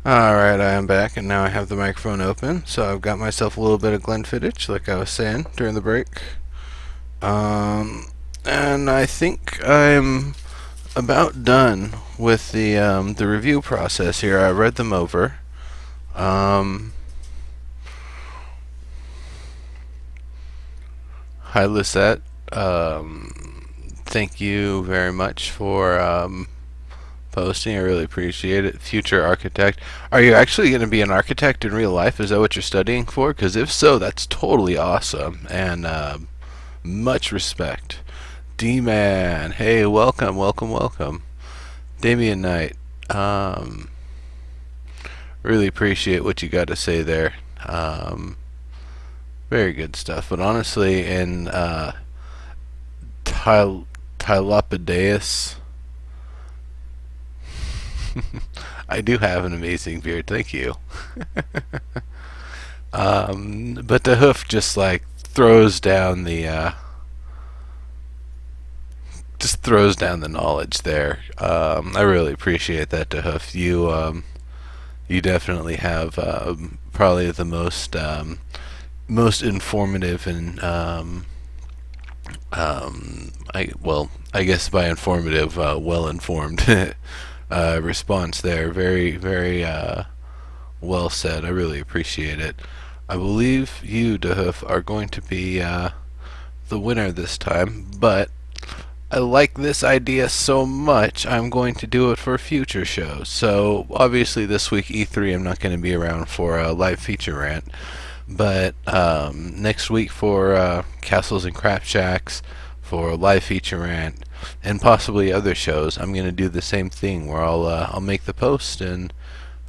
Alright, I am back, and now I have the microphone open, so I've got myself a little bit of Glenfiddich, like I was saying during the break. Um, and I think I'm about done with the review process here. I read them over. Um, Hi, Lisette. Thank you very much for posting. I really appreciate it. Future architect. Are you actually going to be an architect in real life? Is that what you're studying for? Because if so, that's totally awesome. And much respect. D-Man. Hey, welcome, welcome, welcome. Damien Knight. Um, really appreciate what you got to say there. Um, Very good stuff. But honestly, in Tylopidaeus, I do have an amazing beard. Thank you. But the hoof just like throws down the just throws down the knowledge there. I really appreciate that, DeHoof. You definitely have probably the most informative and I guess by informative, well informed response there. Very very well said. I really appreciate it. I believe you, DeHoof, are going to be the winner this time, but I like this idea so much, I'm going to do it for future shows. So, obviously, this week, E3, I'm not going to be around for a live feature rant. But next week for Castles and Crapshacks, for a live feature rant, and possibly other shows, I'm going to do the same thing where I'll make the post and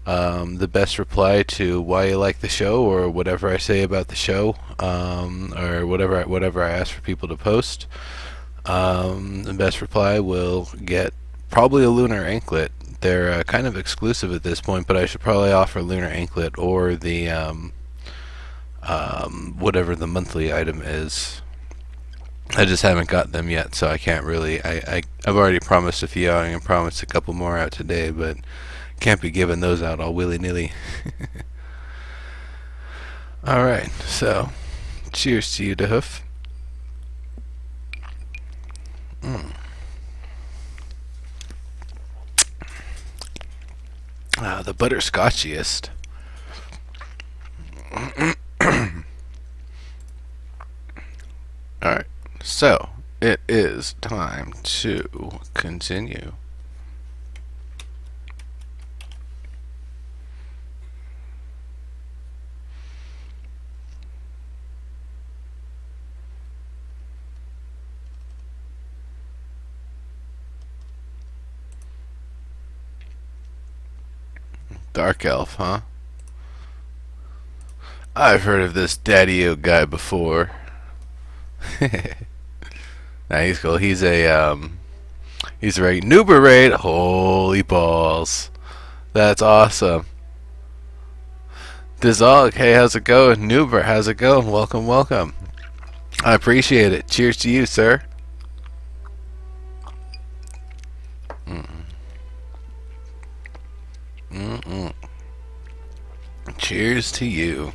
the best reply to why you like the show or whatever I say about the show, or whatever I ask for people to post. The best reply will get probably a lunar anklet. They're kind of exclusive at this point, but I should probably offer lunar anklet or the whatever the monthly item is. I just haven't got them yet, so I can't really. I've already promised a few out and promised a couple more out today, but can't be giving those out all willy nilly. All right, so cheers to you, DeHoof. The butterscotchiest. Alright, so it is time to continue. Dark Elf, huh? I've heard of this Daddy-O guy before. Nah, he's cool. He's a right Noober raid. Holy balls. That's awesome. Dizog, hey, how's it going? Noober, how's it going? Welcome, welcome. I appreciate it. Cheers to you, sir. Mm-mm. Cheers to you.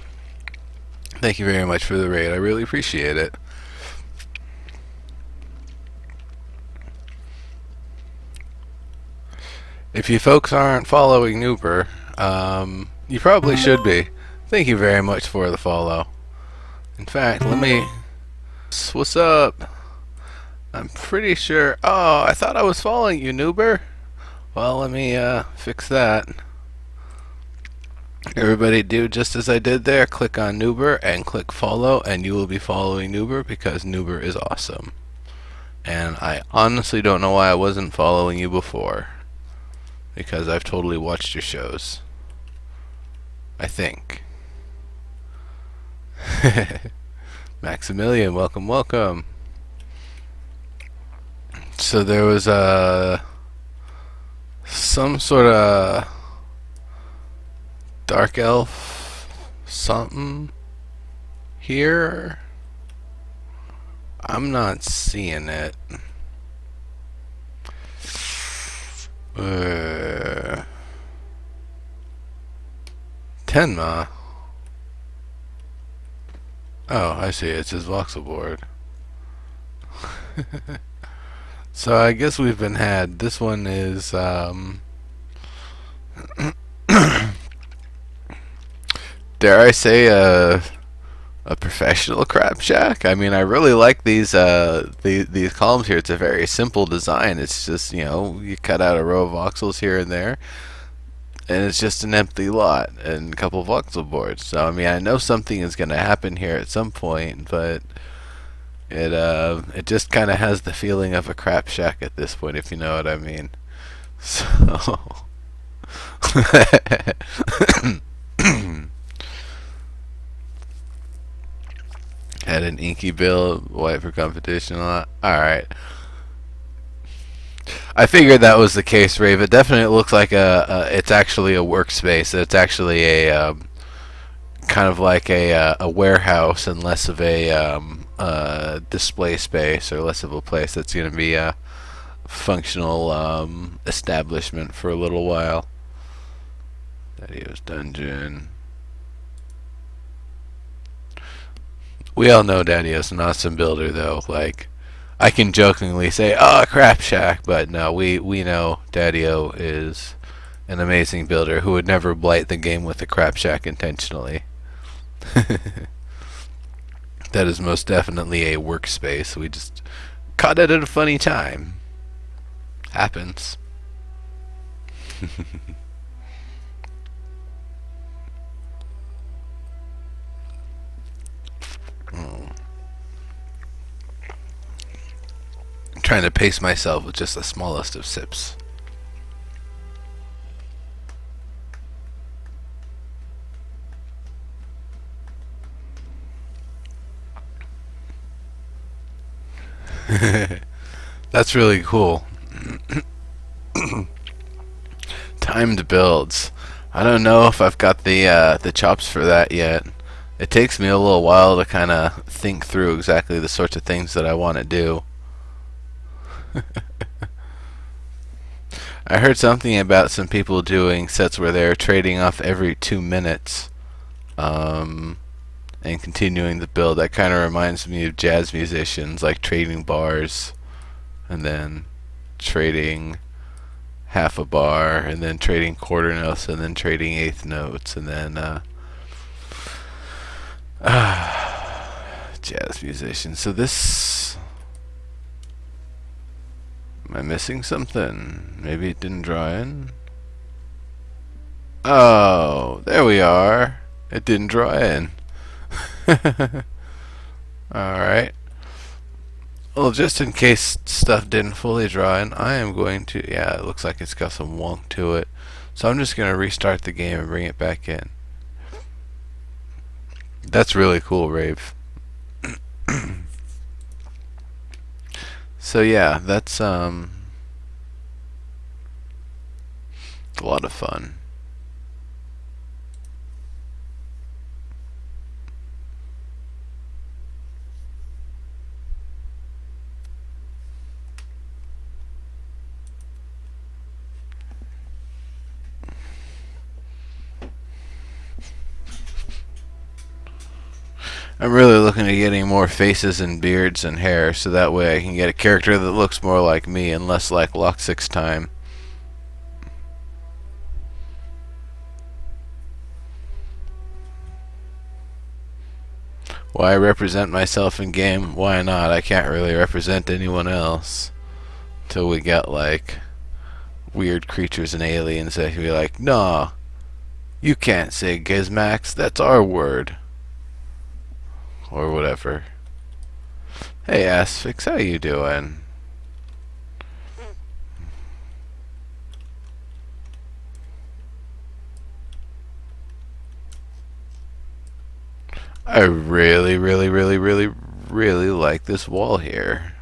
Thank you very much for the raid. I really appreciate it. If you folks aren't following Noober, you probably should be. Thank you very much for the follow. In fact, let me... What's up? I'm pretty sure... Oh, I thought I was following you, Noober. Well, let me fix that. Everybody do just as I did there. Click on Noober and click follow, and you will be following Noober because Noober is awesome. And I honestly don't know why I wasn't following you before. Because I've totally watched your shows. I think. Maximilian, welcome, welcome. So there was some sort of dark elf something here. I'm not seeing it. Tenma. Oh, I see. It's his voxel board. So I guess we've been had. This one is dare I say a professional crap shack. I mean, I really like these columns here. It's a very simple design. It's just, you cut out a row of voxels here and there, and it's just an empty lot and a couple voxel boards. So I mean, I know something is going to happen here at some point, but it just kind of has the feeling of a crap shack at this point, if you know what I mean. So had an inky build, white for competition a lot. Alright. I figured that was the case, Rave. It definitely looks like it's actually a workspace. It's actually a kind of like a warehouse and less of a display space, or less of a place that's going to be a functional establishment for a little while. Daddy-O's Dungeon. We all know Daddy-O's an awesome builder, though. Like, I can jokingly say, "Oh, crap shack," but no, we know Daddy-O is an amazing builder who would never blight the game with a crap shack intentionally. That is most definitely a workspace. We just caught it at a funny time. Happens. I'm trying to pace myself with just the smallest of sips. That's really cool. Timed builds. I don't know if I've got the chops for that yet. It takes me a little while to kind of think through exactly the sorts of things that I want to do. I heard something about some people doing sets where they're trading off every 2 minutes and continuing the build. That kind of reminds me of jazz musicians, like trading bars and then trading half a bar and then trading quarter notes and then trading eighth notes and then jazz musicians. So this, am I missing something? Maybe it didn't draw in. Oh, there we are. It didn't draw in. Alright. Well, just in case stuff didn't fully draw in, I am going to, yeah, it looks like it's got some wonk to it. So I'm just going to restart the game and bring it back in. That's really cool, Rave. So yeah, that's a lot of fun. I'm really looking at getting more faces and beards and hair, so that way I can get a character that looks more like me and less like Lock 6 Time. Why represent myself in game? Why not? I can't really represent anyone else. Till we get like weird creatures and aliens that can be like, nah, you can't say Gizmax, that's our word. Or whatever. Hey Asphyx, how you doing? I really like this wall here.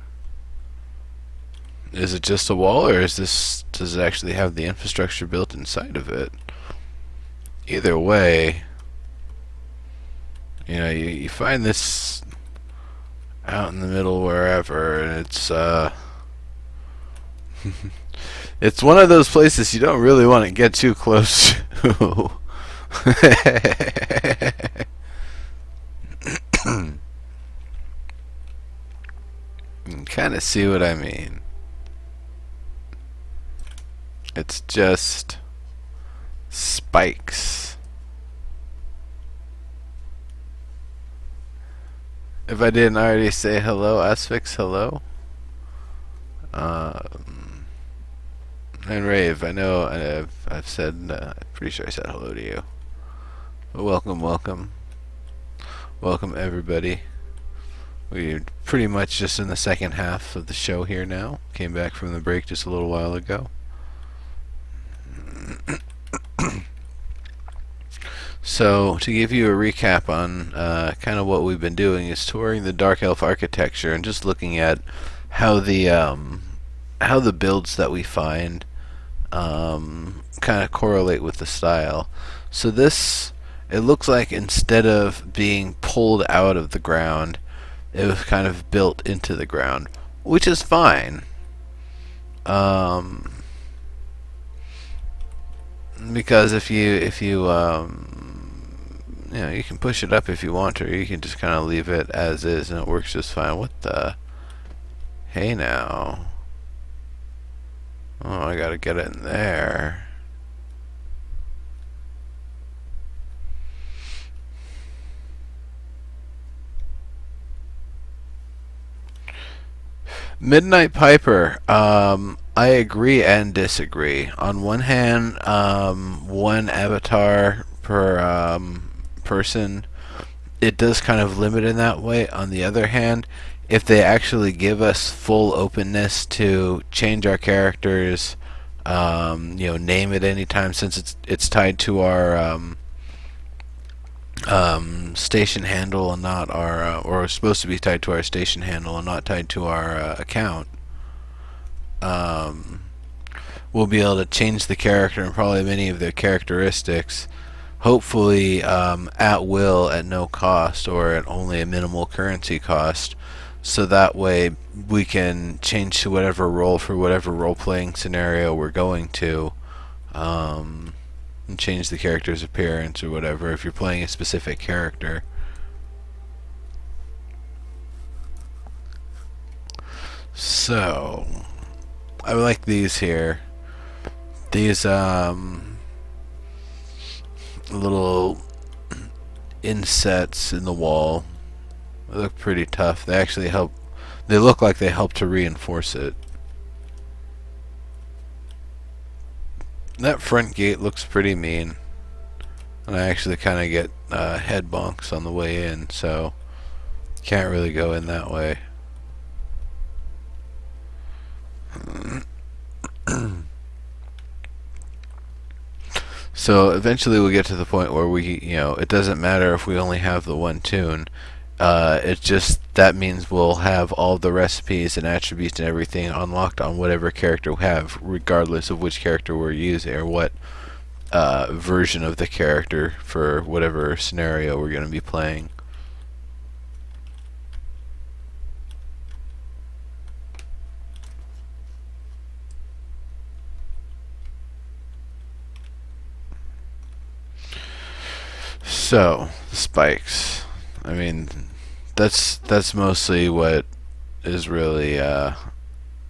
Is it just a wall, or does it actually have the infrastructure built inside of it? Either way, you find this out in the middle wherever, and it's it's one of those places you don't really want to get too close to. Kind of see what I mean. It's just spikes. If I didn't already say hello, Asphyx, hello. And Rave, I know I've said, I'm pretty sure I said hello to you. But welcome, welcome. Welcome, everybody. We're pretty much just in the second half of the show here now. Came back from the break just a little while ago. So, to give you a recap on kind of what we've been doing is touring the Dark Elf architecture and just looking at how the builds that we find kind of correlate with the style. So this, it looks like instead of being pulled out of the ground, it was kind of built into the ground, which is fine. Because if you you know, you can push it up if you want to, or you can just kind of leave it as is and it works just fine. What the? Hey now. Oh, I gotta get it in there. Midnight Piper. I agree and disagree. On one hand, one avatar per person, it does kind of limit in that way. On the other hand, if they actually give us full openness to change our characters, name it anytime, since it's tied to our station handle and not our, or it's supposed to be tied to our station handle and not tied to our account. We'll be able to change the character and probably many of their characteristics, hopefully at will, at no cost, or at only a minimal currency cost, so that way we can change to whatever role for whatever role-playing scenario we're going to, and change the character's appearance or whatever if you're playing a specific character. So I like these here. These little insets in the wall, they look pretty tough. They actually help. They look like they help to reinforce it. That front gate looks pretty mean, and I actually kind of get head bonks on the way in, so can't really go in that way. So eventually we'll get to the point where it doesn't matter if we only have the one tune. It's just that means we'll have all the recipes and attributes and everything unlocked on whatever character we have, regardless of which character we're using or what version of the character for whatever scenario we're going to be playing. So, spikes. I mean, that's mostly what is really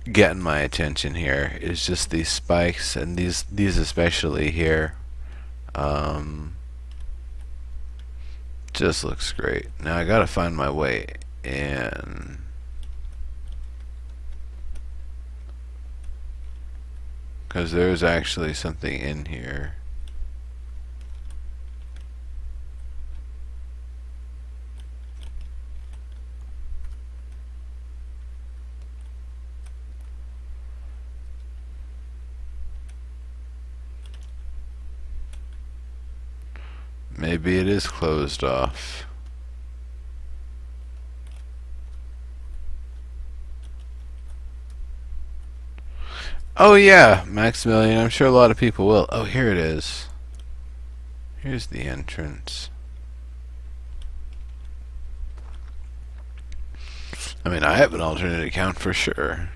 getting my attention here. Is just these spikes, and these especially here. Just looks great. Now I gotta find my way in. Because there's actually something in here. Maybe it is closed off. Oh yeah, Maximilian, I'm sure a lot of people will. Oh, here it is. Here's the entrance. I mean, I have an alternate account for sure.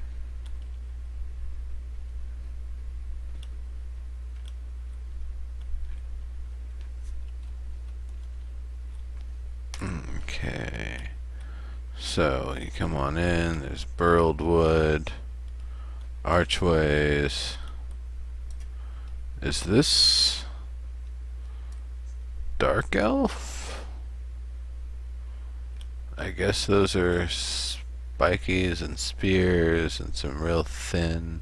Okay. So you come on in. There's burled wood, archways. Is this dark elf? I guess those are spikies and spears and some real thin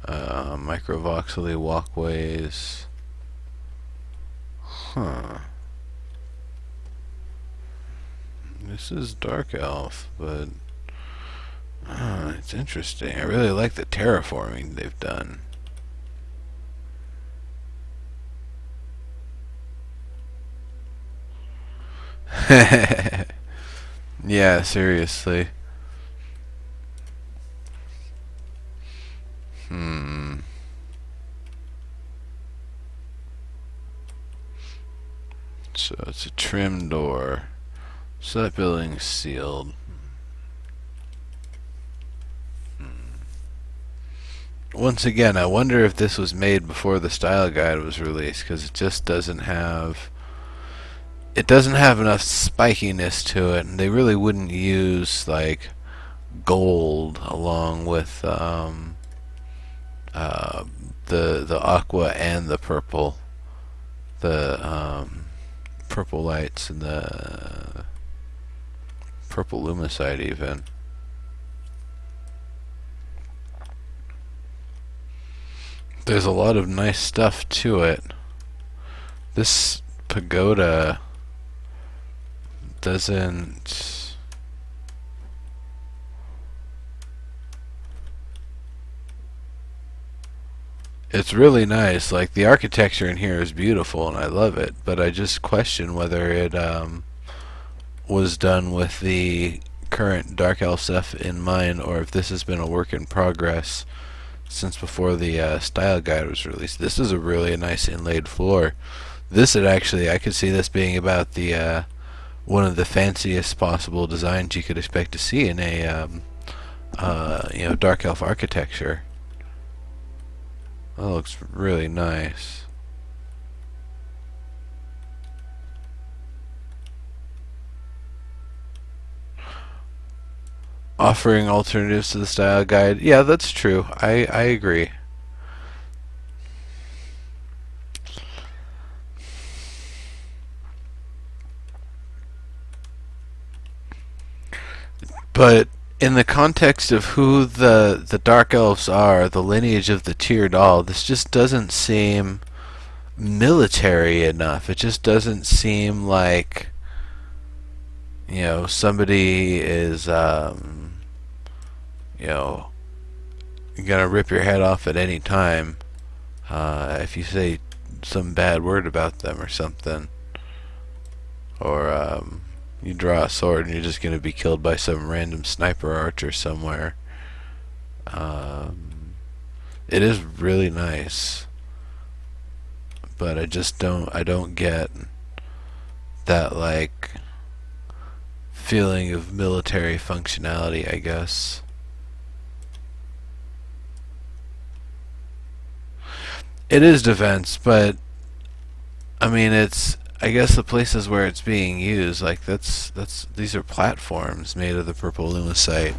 microvoxely walkways. Huh. This is dark elf, but it's interesting. I really like the terraforming they've done. Yeah, seriously. So it's a trim door. So that building's sealed. Once again, I wonder if this was made before the style guide was released, because it just doesn't have enough spikiness to it, and they really wouldn't use like gold along with the aqua and the purple, the purple lights and the purple lumicite even. There's a lot of nice stuff to it. This pagoda doesn't... It's really nice. Like, the architecture in here is beautiful and I love it, but I just question whether it was done with the current Dark Elf stuff in mind, or if this has been a work in progress since before the style guide was released. This is a really nice inlaid floor. This would actually, I could see this being about the one of the fanciest possible designs you could expect to see in a Dark Elf architecture. That looks really nice. Offering alternatives to the style guide. Yeah, that's true. I agree. But in the context of who the Dark Elves are, the lineage of the Tyr doll, this just doesn't seem military enough. It just doesn't seem like, somebody is gonna rip your head off at any time if you say some bad word about them or something, or you draw a sword and you're just gonna be killed by some random sniper archer somewhere. It is really nice, but I don't get that like feeling of military functionality, I guess. It is defense, but I mean, I guess the places where it's being used, like these are platforms made of the purple lumicite.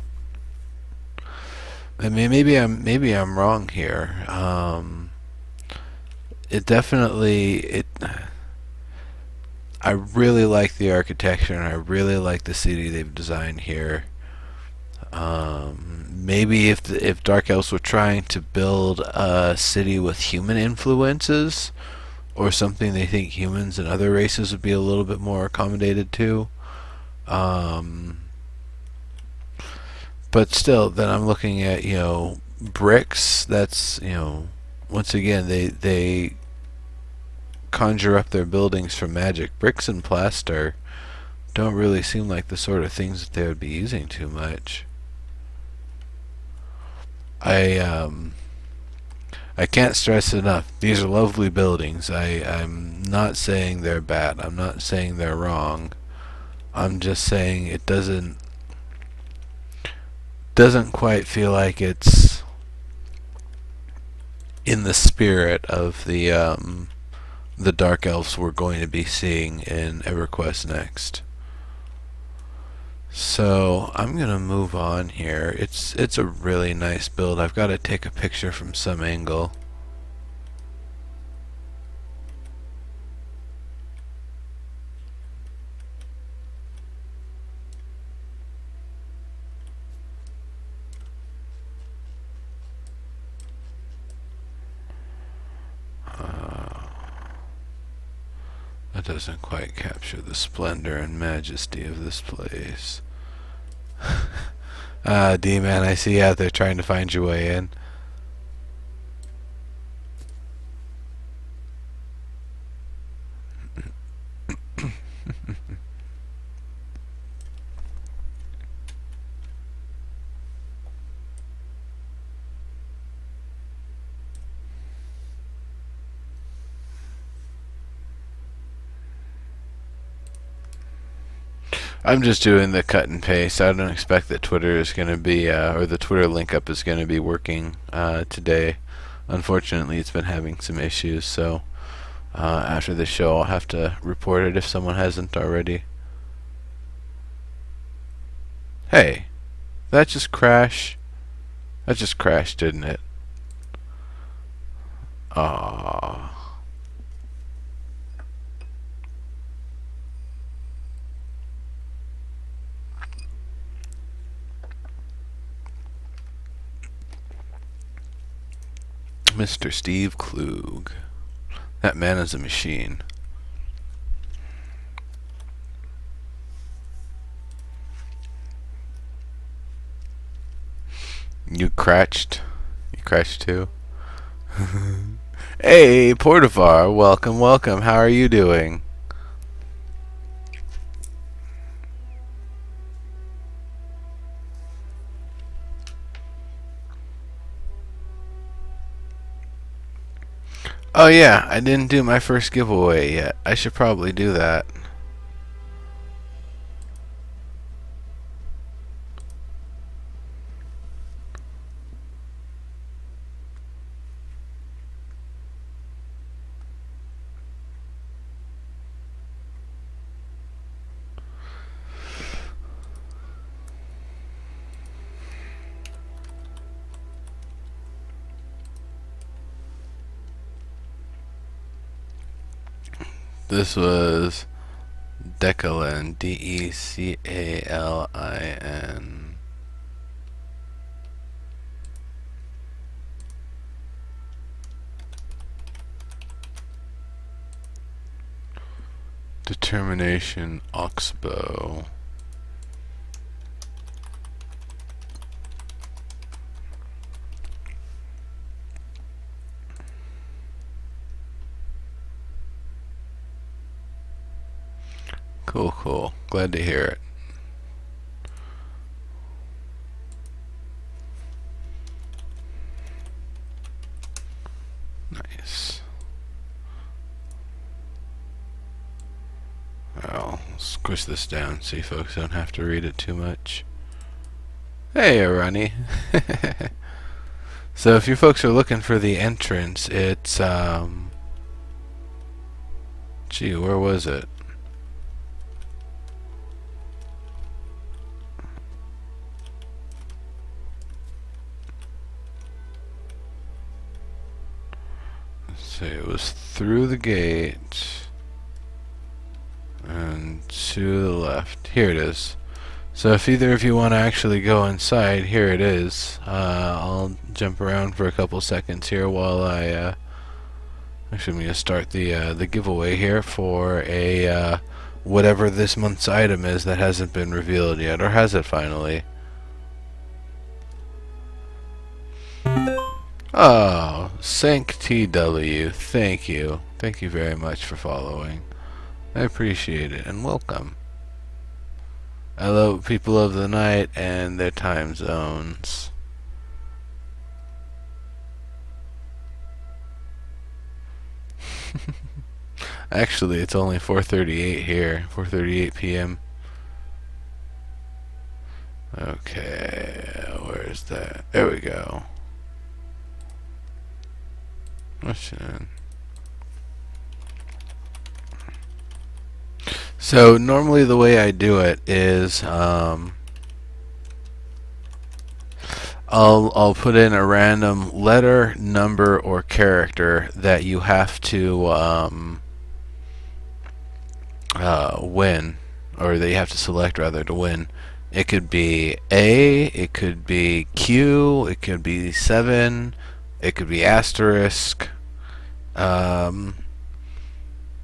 I mean, maybe I'm wrong here. I really like the architecture and I really like the city they've designed here. Maybe if Dark Elves were trying to build a city with human influences, or something they think humans and other races would be a little bit more accommodated to. But still, then I'm looking at, bricks. That's, once again, they conjure up their buildings from magic. Bricks and plaster don't really seem like the sort of things that they would be using too much. I can't stress enough, these are lovely buildings. I'm not saying they're bad. I'm not saying they're wrong. I'm just saying it doesn't quite feel like it's in the spirit of the Dark Elves we're going to be seeing in EverQuest Next. So I'm gonna move on here. It's a really nice build. I've got to take a picture from some angle. That doesn't quite capture the splendor and majesty of this place. D-Man, I see you out there trying to find your way in. I'm just doing the cut and paste. I don't expect that Twitter is going to be, or the Twitter link up is going to be working today. Unfortunately, it's been having some issues, so after the show, I'll have to report it if someone hasn't already. Hey, that just crashed? That just crashed, didn't it? Aww. Mr. Steve Klug. That man is a machine. You crashed? You crashed too? Hey, Portivar, welcome, welcome. How are you doing? Oh yeah, I didn't do my first giveaway yet. I should probably do that. This was Decalin, Decalin. Determination Oxbow. Cool, cool. Glad to hear it. Nice. I'll squish this down so you folks don't have to read it too much. Hey, Arani. So if you folks are looking for the entrance, it's, gee, where was it? So it was through the gate and to the left. Here it is. So if either of you want to actually go inside, here it is. I'll jump around for a couple seconds here while I actually I'm going to start the giveaway here for a whatever this month's item is that hasn't been revealed yet, or has it finally? Oh, Sank TW, thank you. Thank you very much for following. I appreciate it, and welcome. I love people of the night and their time zones. Actually, it's only 4:38 here, 4:38 p.m. Okay, where's that? There we go. So normally the way I do it is I'll put in a random letter, number, or character that you have to win, or that you have to select rather to win. It could be A, it could be Q, it could be 7, it could be asterisk, um,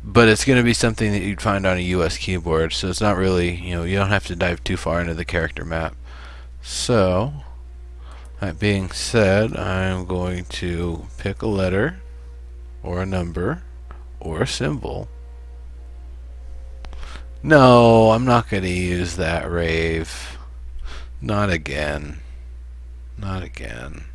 but it's going to be something that you'd find on a US keyboard, so it's not really, you don't have to dive too far into the character map. So, that being said, I'm going to pick a letter, or a number, or a symbol. No, I'm not going to use that, Rave. Not again. Not again.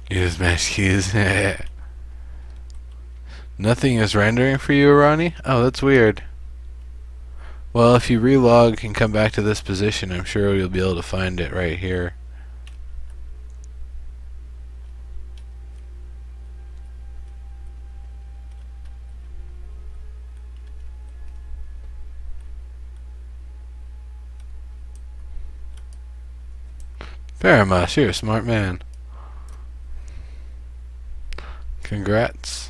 Use mesh keys. Nothing is rendering for you, Ronnie? Oh, that's weird. Well, if you relog and come back to this position, I'm sure you'll be able to find it right here. Paramas, you're a smart man. Congrats.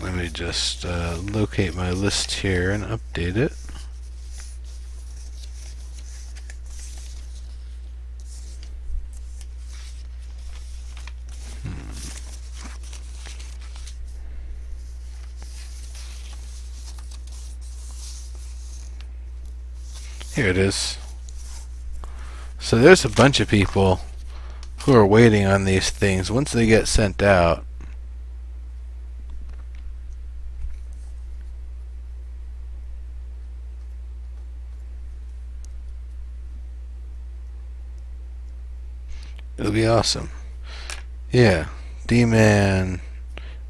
Let me just locate my list here and update it. Here it is. So there's a bunch of people who are waiting on these things. Once they get sent out, it'll be awesome. Yeah. D-Man,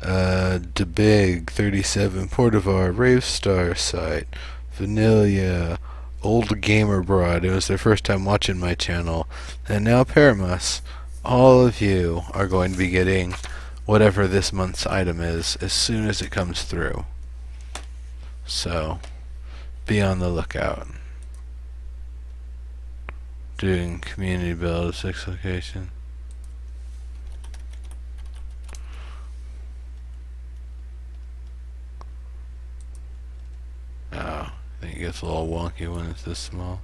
DeBig, 37, Portivar, Rave Star Site, Vanilla, Old Gamer Broad. It was their first time watching my channel. And now Paramus. All of you are going to be getting whatever this month's item is as soon as it comes through. So, be on the lookout. Doing community build, 6 location. Oh, I think it gets a little wonky when it's this small.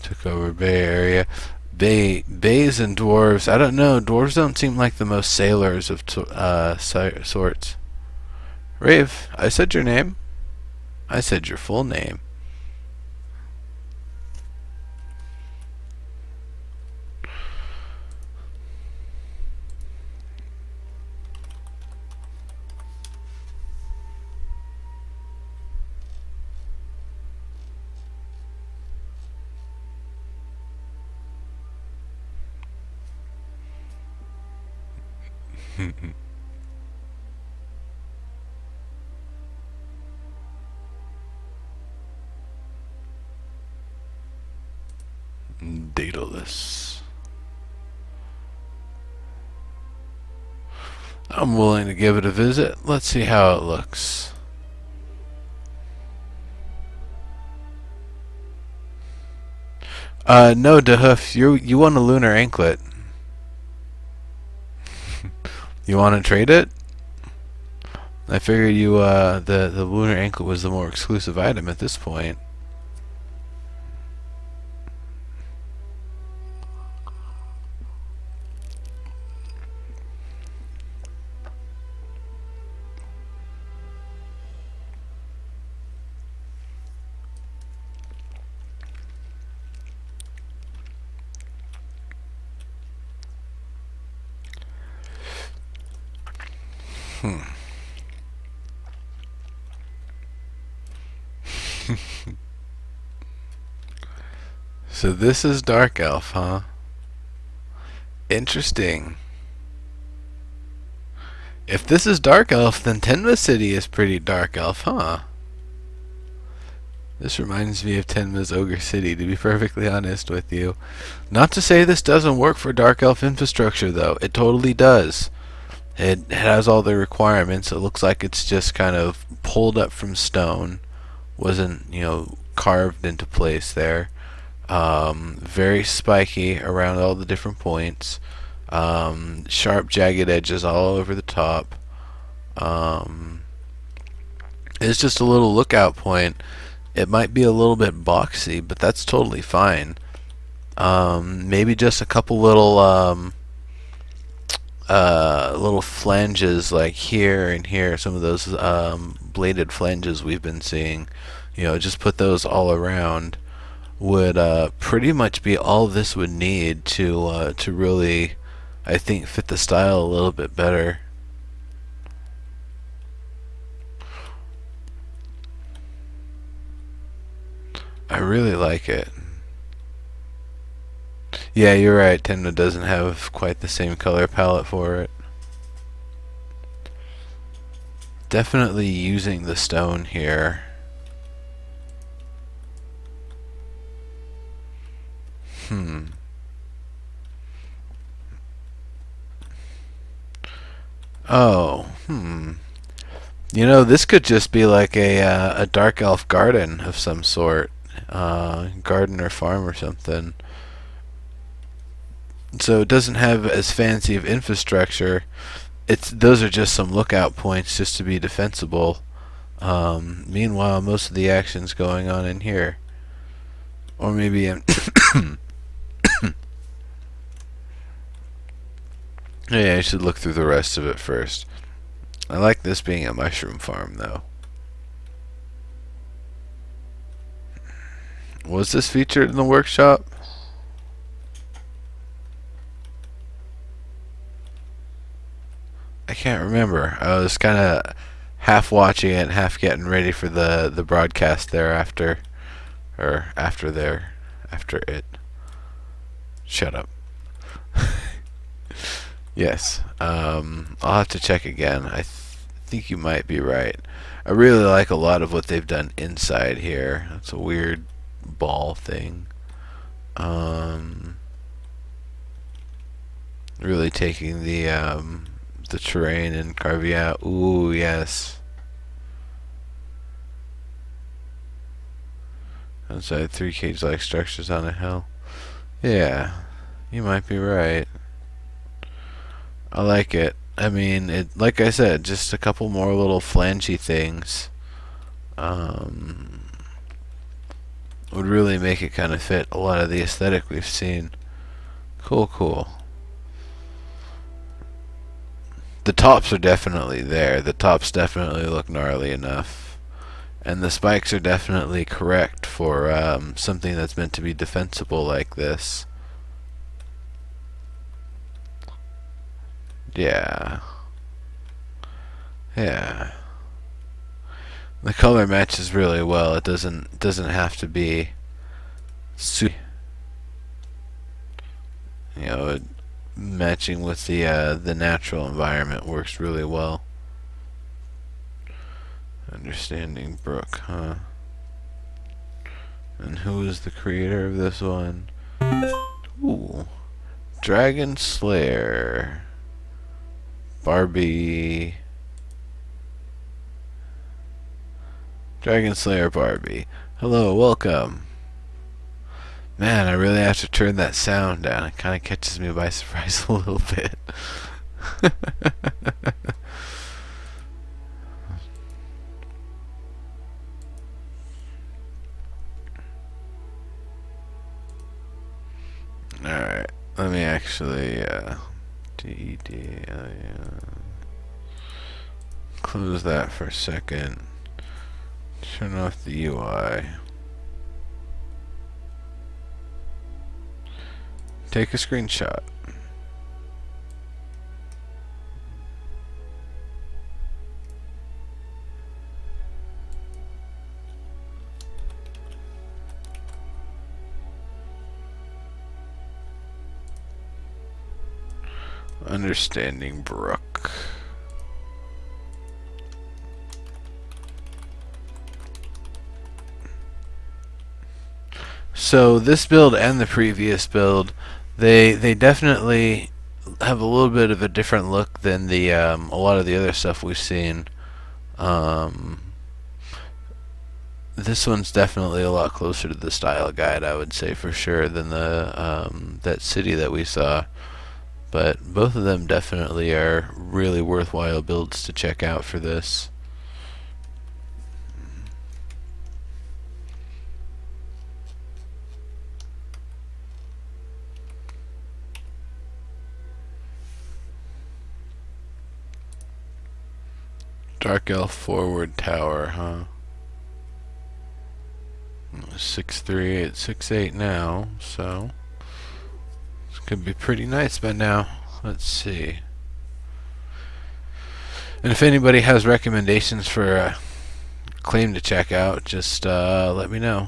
Took over Bay Area. Bays and dwarves. I don't know. Dwarves don't seem like the most sailors of sorts. Rave, I said your name. I said your full name. Daedalus. I'm willing to give it a visit. Let's see how it looks. No, DeHoof, you want a lunar anklet. You want to trade it? I figured the lunar anklet was the more exclusive item at this point. Hmm. So this is Dark Elf, huh? Interesting. If this is Dark Elf, then Tenma City is pretty Dark Elf, huh? This reminds me of Tenma's Ogre City, to be perfectly honest with you. Not to say this doesn't work for Dark Elf infrastructure, though. It totally does. It has all the requirements. It looks like it's just kind of pulled up from stone. Wasn't, carved into place there. Very spiky around all the different points. Sharp, jagged edges all over the top. It's just a little lookout point. It might be a little bit boxy, but that's totally fine. Maybe just a couple little flanges like here and here. Some of those bladed flanges we've been seeing. Just put those all around. Would pretty much be all this would need to really, I think, fit the style a little bit better. I really like it. Yeah, you're right. Tenma doesn't have quite the same color palette for it. Definitely using the stone here. Oh, this could just be like a dark elf garden of some sort, garden or farm or something. So it doesn't have as fancy of infrastructure. Those are just some lookout points just to be defensible. Meanwhile, most of the action's going on in here, or maybe in yeah, I should look through the rest of it first. I like this being a mushroom farm, though. Was this featured in the workshop? I can't remember. I was kind of half watching it and half getting ready for the broadcast thereafter. Or after it. Shut up. Yes. I'll have to check again. I think you might be right. I really like a lot of what they've done inside here. It's a weird ball thing. Really taking the terrain and carving out. Ooh, yes. Outside 3 cage-like structures on a hill. Yeah, you might be right. I like it. I mean, like I said, just a couple more little flangey things would really make it kind of fit a lot of the aesthetic we've seen. Cool, cool. The tops are definitely there. The tops definitely look gnarly enough. And the spikes are definitely correct for something that's meant to be defensible like this. Yeah. Yeah. The color matches really well. It doesn't have to be matching with the natural environment works really well. Understanding Brook, huh? And who is the creator of this one? Ooh. Dragon Slayer. Barbie. Dragon Slayer Barbie. Hello, welcome. Man, I really have to turn that sound down. It kind of catches me by surprise a little bit. Alright, let me actually, close that for a second. Turn off the UI. Take a screenshot. Understanding Brook. So this build and the previous build, they definitely have a little bit of a different look than the a lot of the other stuff we've seen. Um, this one's definitely a lot closer to the style guide, I would say for sure, than the that city that we saw. But both of them definitely are really worthwhile builds to check out for this. Dark Elf Forward Tower, huh? 6'3", it's 6'8" now, so this could be pretty nice by now. Let's see. And if anybody has recommendations for a claim to check out, just let me know.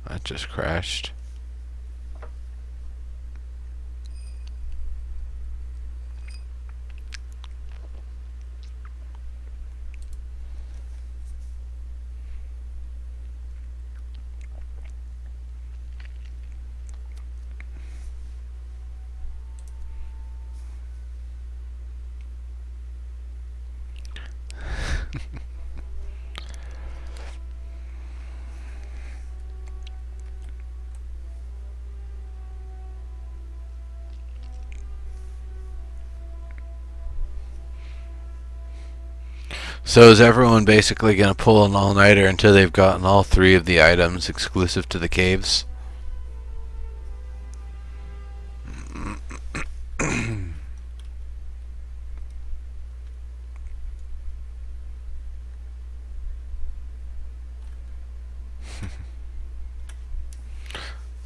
That just crashed. So is everyone basically going to pull an all-nighter until they've gotten all 3 of the items exclusive to the caves?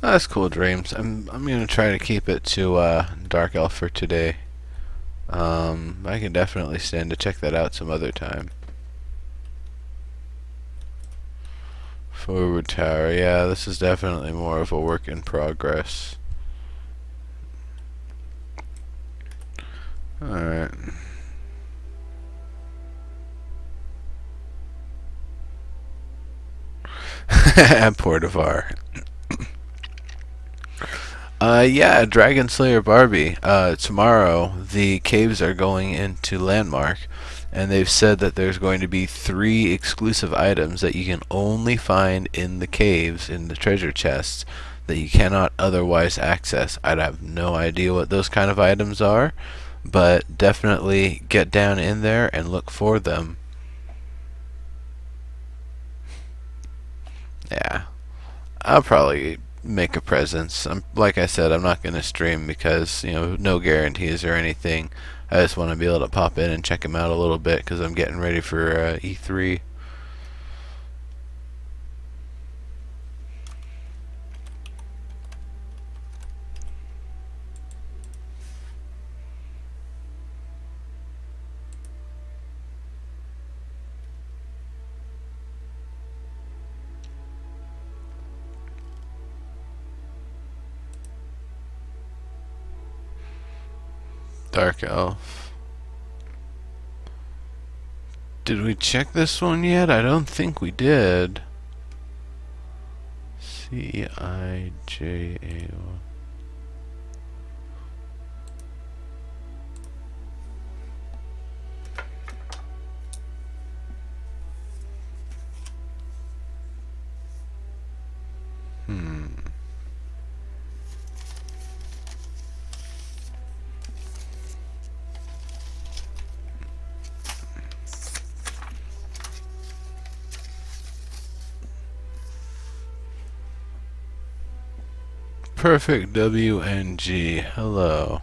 That's cool, Dreams. I'm gonna try to keep it to Dark Elf for today. I can definitely stand to check that out some other time. Forward Tower, yeah, this is definitely more of a work in progress. Alright. Portivar. Yeah, Dragon Slayer Barbie. Tomorrow, the caves are going into Landmark, and they've said that there's going to be 3 exclusive items that you can only find in the caves, in the treasure chests, that you cannot otherwise access. I'd have no idea what those kind of items are, but definitely get down in there and look for them. Yeah, I'll probably make a presence. Like I said, I'm not going to stream because, no guarantees or anything. I just want to be able to pop in and check them out a little bit because I'm getting ready for E3. Dark Elf. Did we check this one yet? I don't think we did. CIJA. Perfect WNG. Hello.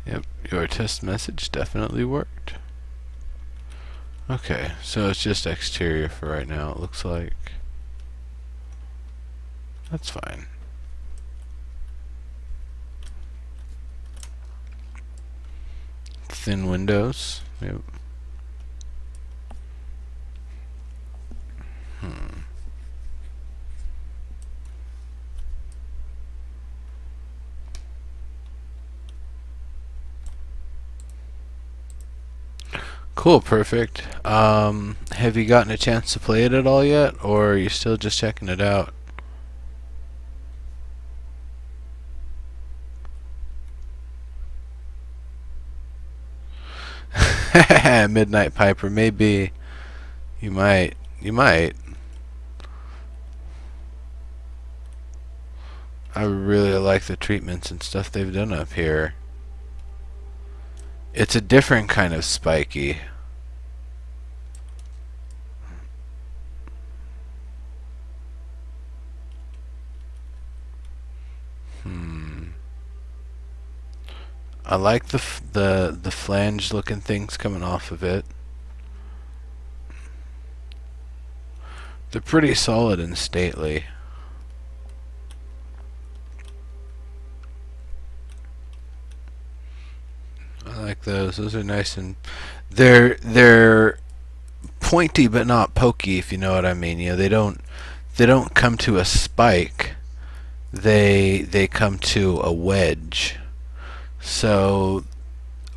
Yep, your test message definitely worked. Okay, so it's just exterior for right now, it looks like. That's fine. Thin windows. Yep. Cool, perfect. Have you gotten a chance to play it at all yet, or are you still just checking it out? Midnight Piper, maybe. You might. You might. I really like the treatments and stuff they've done up here. It's a different kind of spiky. I like the flange looking things coming off of it. They're pretty solid and stately. I like those. Those are nice, and they're pointy but not pokey, if you know what I mean. You know, they don't come to a spike. They come to a wedge. So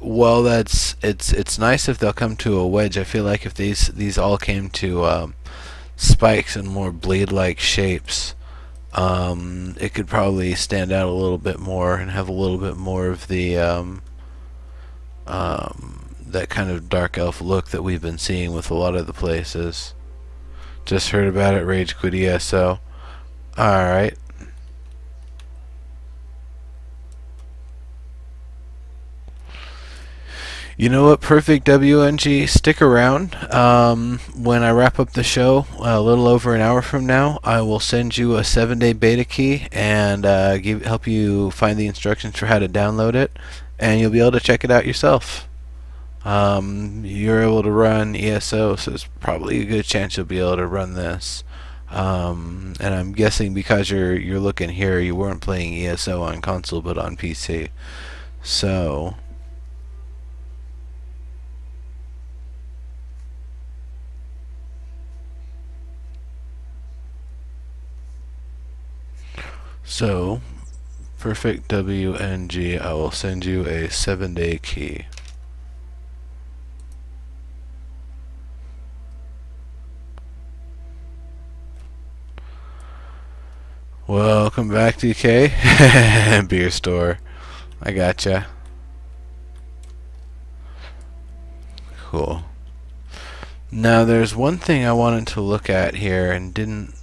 while it's nice if they'll come to a wedge, I feel like if these all came to spikes and more blade-like shapes, it could probably stand out a little bit more and have a little bit more of the that kind of dark elf look that we've been seeing with a lot of the places. Just heard about it, Rage Quit ESO. Alright. You know what, Perfect WNG? Stick around. When I wrap up the show, a little over an hour from now, I will send you a 7-day beta key and help you find the instructions for how to download it, and you'll be able to check it out yourself. You're able to run ESO, so there's probably a good chance you'll be able to run this. And I'm guessing because you're looking here, you weren't playing ESO on console but on PC. So Perfect WNG, I will send you a 7-day key. Welcome back, DK. Beer store. I gotcha. Cool. Now there's one thing I wanted to look at here and didn't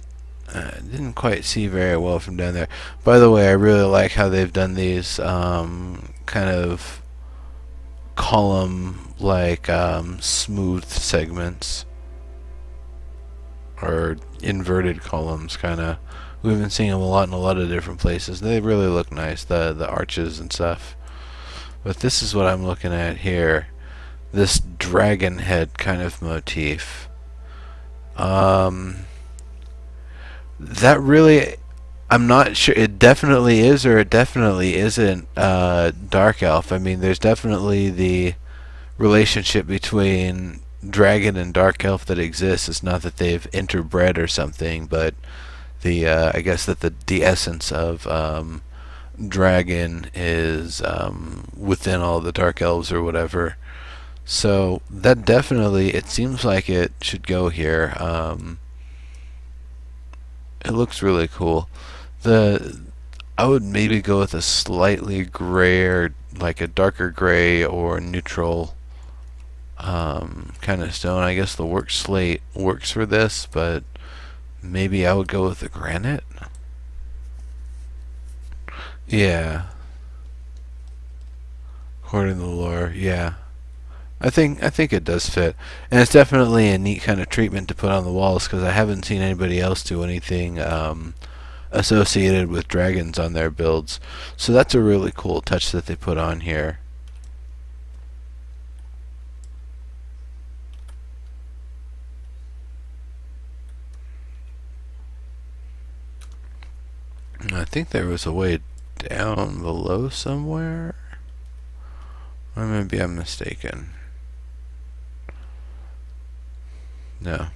quite see very well from down there. By the way, I really like how they've done these kind of column like smooth segments or inverted columns kind of. We've been seeing them a lot in a lot of different places. They really look nice, the arches and stuff. But this is what I'm looking at here. This dragon head kind of motif. That really, I'm not sure. It definitely is or it definitely isn't Dark Elf. I mean, there's definitely the relationship between dragon and Dark Elf that exists. It's not that they've interbred or something, but I guess that the essence of dragon is within all the Dark Elves or whatever. So that definitely, it seems like it should go here. It looks really cool. I would maybe go with a slightly grayer, like a darker gray or neutral kind of stone. I guess the work slate works for this, but maybe I would go with the granite. Yeah. According to the lore, yeah. I think it does fit, and it's definitely a neat kind of treatment to put on the walls because I haven't seen anybody else do anything associated with dragons on their builds. So that's a really cool touch that they put on here. I think there was a way down below somewhere. Or maybe I'm mistaken. No.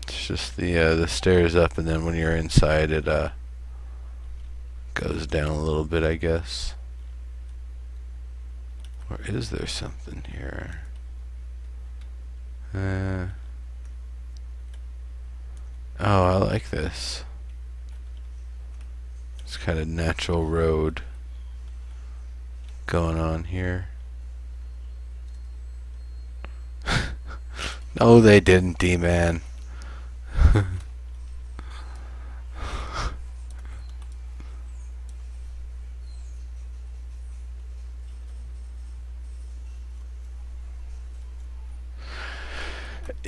It's just the stairs up, and then when you're inside, it goes down a little bit, I guess. Or is there something here? Oh, I like this. It's kind of natural road going on here. No, they didn't, D-Man.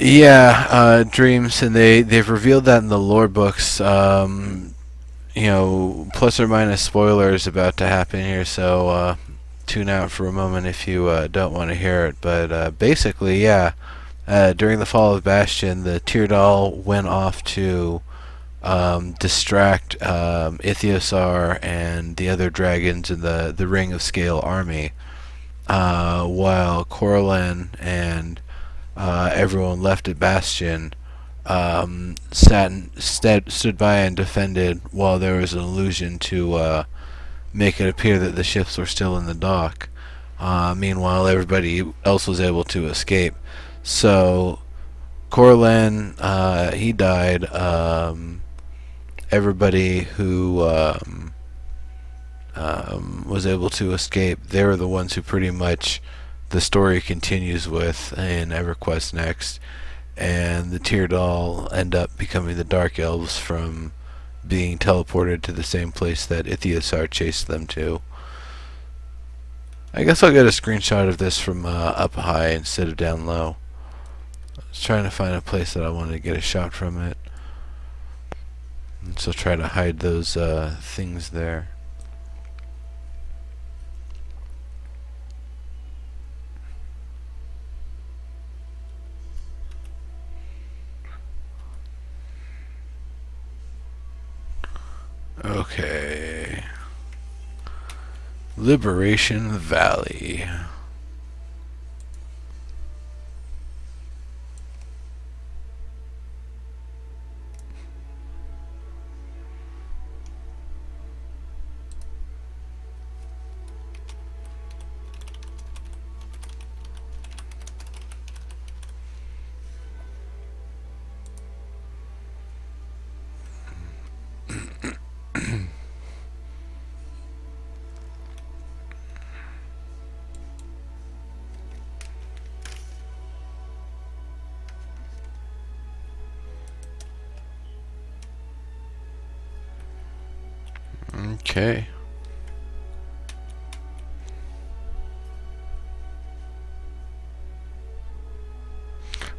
Yeah, dreams, and they've revealed that in the lore books. Plus or minus spoilers about to happen here, so tune out for a moment if you don't want to hear it. But basically, yeah, during the fall of Bastion, the Teardal went off to distract Ithiosar and the other dragons in the Ring of Scale army, while Corlin and everyone left at Bastion stood by and defended while there was an illusion to make it appear that the ships were still in the dock. Meanwhile, everybody else was able to escape. So Corlin, he died. Everybody who was able to escape, they were the ones who pretty much the story continues with in EverQuest Next, and the Teardal end up becoming the Dark Elves from being teleported to the same place that Ithiosar chased them to. I guess I'll get a screenshot of this from up high instead of down low. I was trying to find a place that I wanted to get a shot from it, and so try to hide those things there. Okay. Liberation Valley. Okay.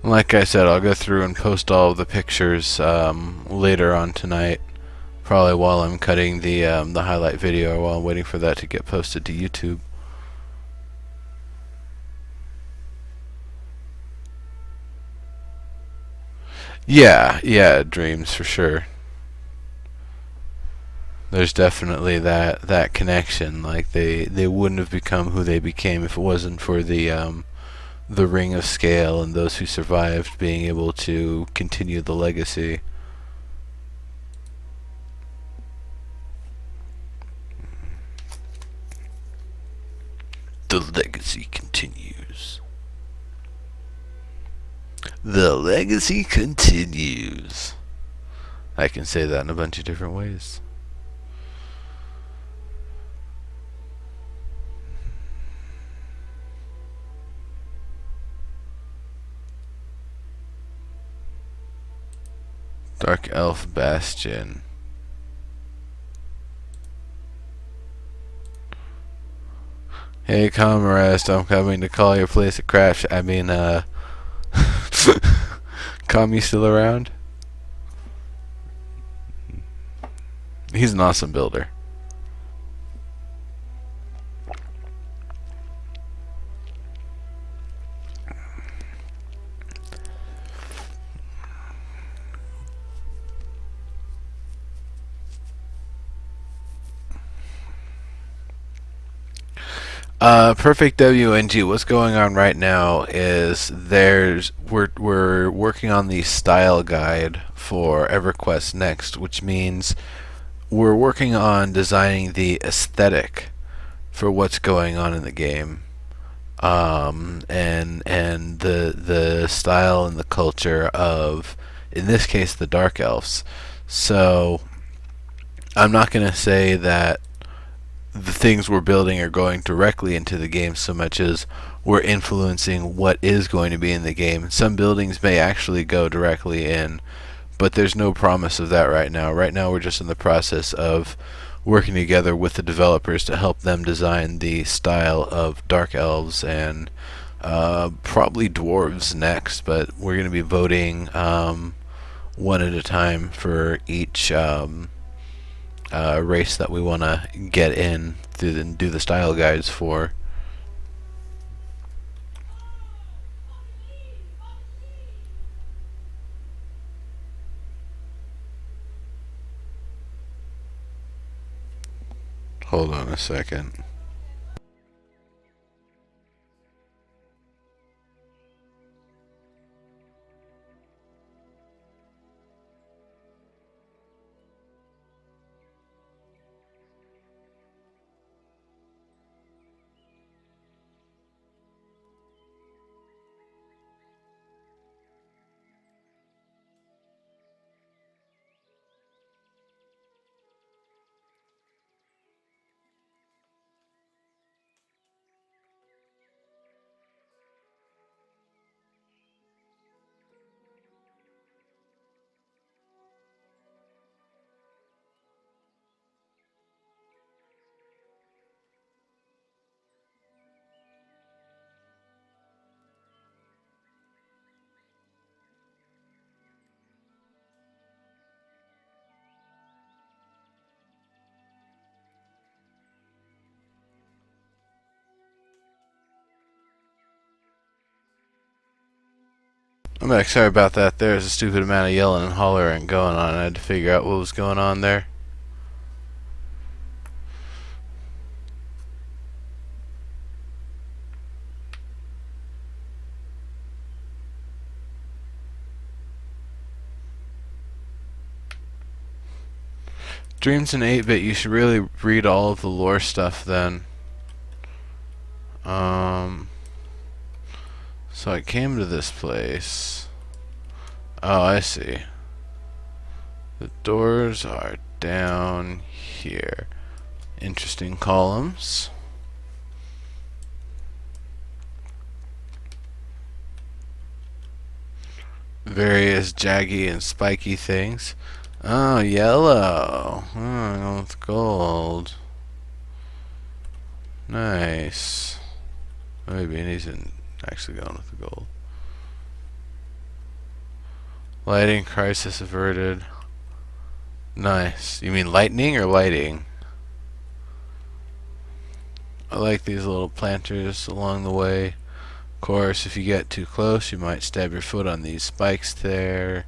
Like I said, I'll go through and post all of the pictures later on tonight, probably while I'm cutting the highlight video, or while I'm waiting for that to get posted to YouTube. Yeah, dreams for sure. There's definitely that connection. Like they wouldn't have become who they became if it wasn't for the Ring of Scale and those who survived being able to continue the legacy. The legacy continues. The legacy continues. I can say that in a bunch of different ways. Dark Elf Bastion. Hey, comrade, I'm coming to call your place a crash. Com, you still around? He's an awesome builder. Perfect WNG. What's going on right now is we're working on the style guide for EverQuest Next, which means we're working on designing the aesthetic for what's going on in the game, and the style and the culture of, in this case, the Dark Elves. So I'm not going to say that the things we're building are going directly into the game so much as we're influencing what is going to be in the game. Some buildings may actually go directly in, but there's no promise of that right now. Right now we're just in the process of working together with the developers to help them design the style of Dark Elves and probably Dwarves next, but we're going to be voting one at a time for each race that we want to get in and do the style guides for. Hold on a second. I'm back. Sorry about that. There's a stupid amount of yelling and hollering going on. I had to figure out what was going on there. Dreams in 8-bit, you should really read all of the lore stuff then. So I came to this place. Oh, I see. The doors are down here. Interesting columns. Various jaggy and spiky things. Oh, yellow. Oh, with gold. Nice. Maybe it isn't actually going with the gold. Lighting crisis averted. Nice. You mean lightning or lighting? I like these little planters along the way. Of course, if you get too close, you might stab your foot on these spikes there.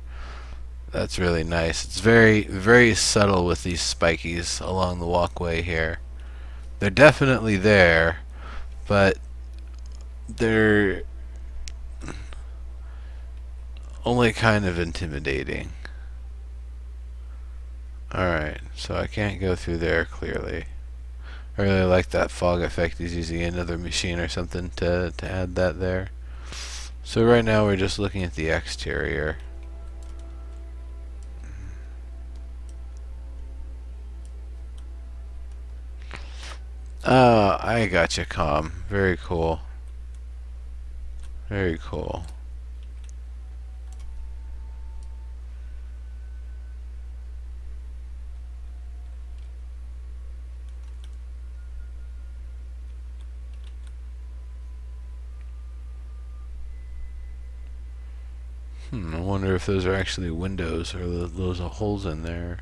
That's really nice. It's very, very subtle with these spikies along the walkway here. They're definitely there, but they're only kind of intimidating. Alright, so I can't go through there clearly. I really like that fog effect. He's using another machine or something to add that there. So right now we're just looking at the exterior. I gotcha, Com. Very cool. Very cool. I wonder if those are actually windows or those are holes in there.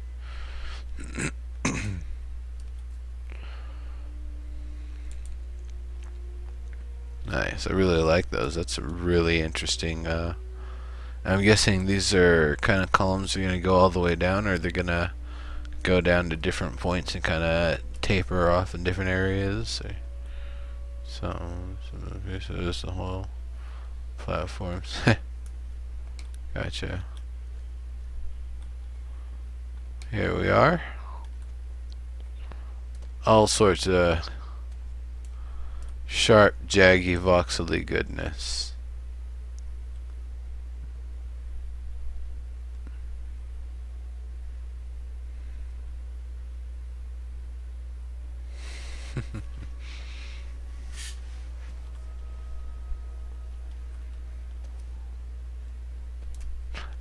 Nice. I really like those. That's a really interesting. I'm guessing these are kind of columns are going to go all the way down, or they're going to go down to different points and kind of taper off in different areas. Or So just the whole platforms. Gotcha. Here we are. All sorts of sharp, jaggy, voxely goodness.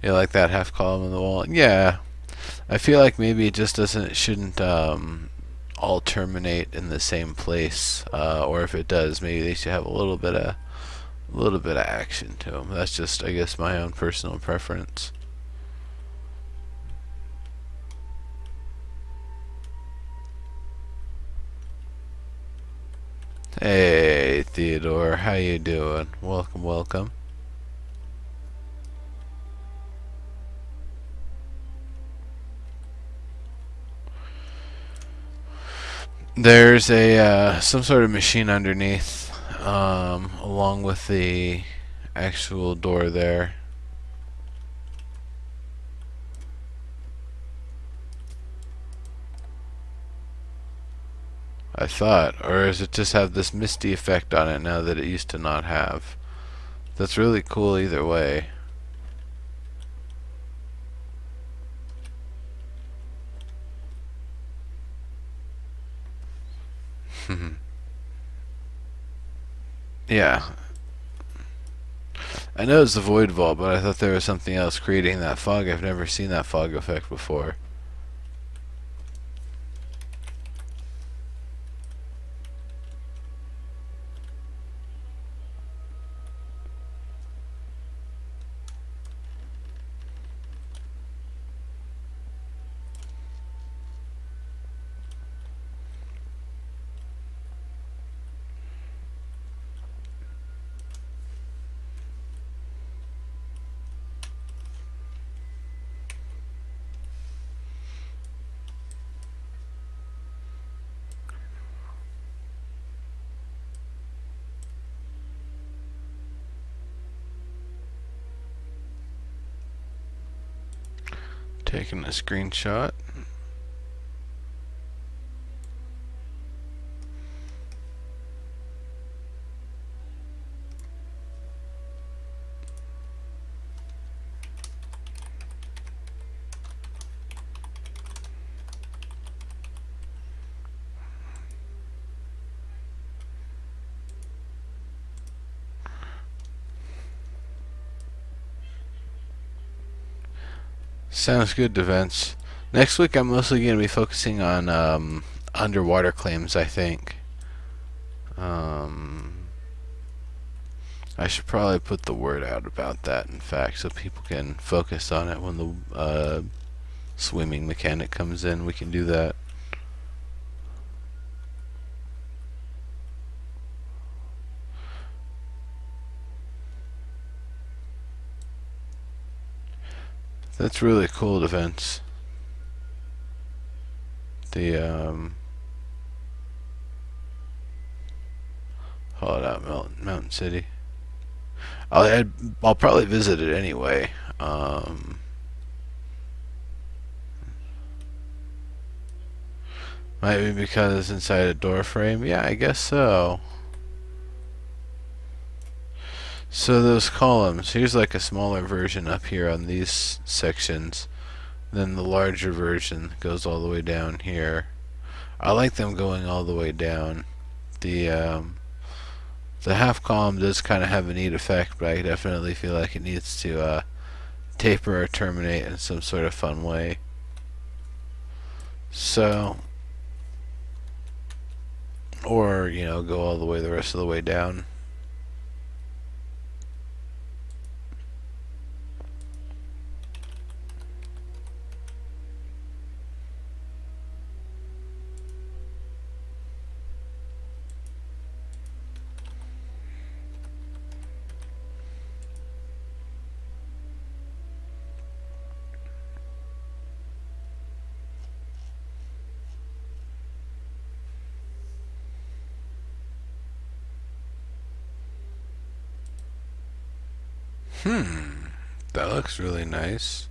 You like that half column in the wall? Yeah. I feel like maybe it just shouldn't all terminate in the same place, or if it does, maybe they should have a little bit of action to them. That's just, I guess, my own personal preference. Hey, Theodore, how you doing? Welcome, welcome. There's a some sort of machine underneath, along with the actual door there. I thought, or does it just have this misty effect on it now that it used to not have? That's really cool either way. Yeah. I know it's the void vault, but I thought there was something else creating that fog. I've never seen that fog effect before. Taking a screenshot. Sounds good, Defense. Next week, I'm mostly going to be focusing on underwater claims, I think. I should probably put the word out about that, in fact, so people can focus on it when the swimming mechanic comes in. We can do that. That's really cool, Defense. The Hold out, Mountain City. I'll probably visit it anyway. Might be because it's inside a door frame. Yeah, I guess so. So those columns, here's like a smaller version up here on these sections. Then the larger version goes all the way down here. I like them going all the way down. The half column does kind of have a neat effect, but I definitely feel like it needs to taper or terminate in some sort of fun way. So, or, go all the way the rest of the way down. That looks really nice.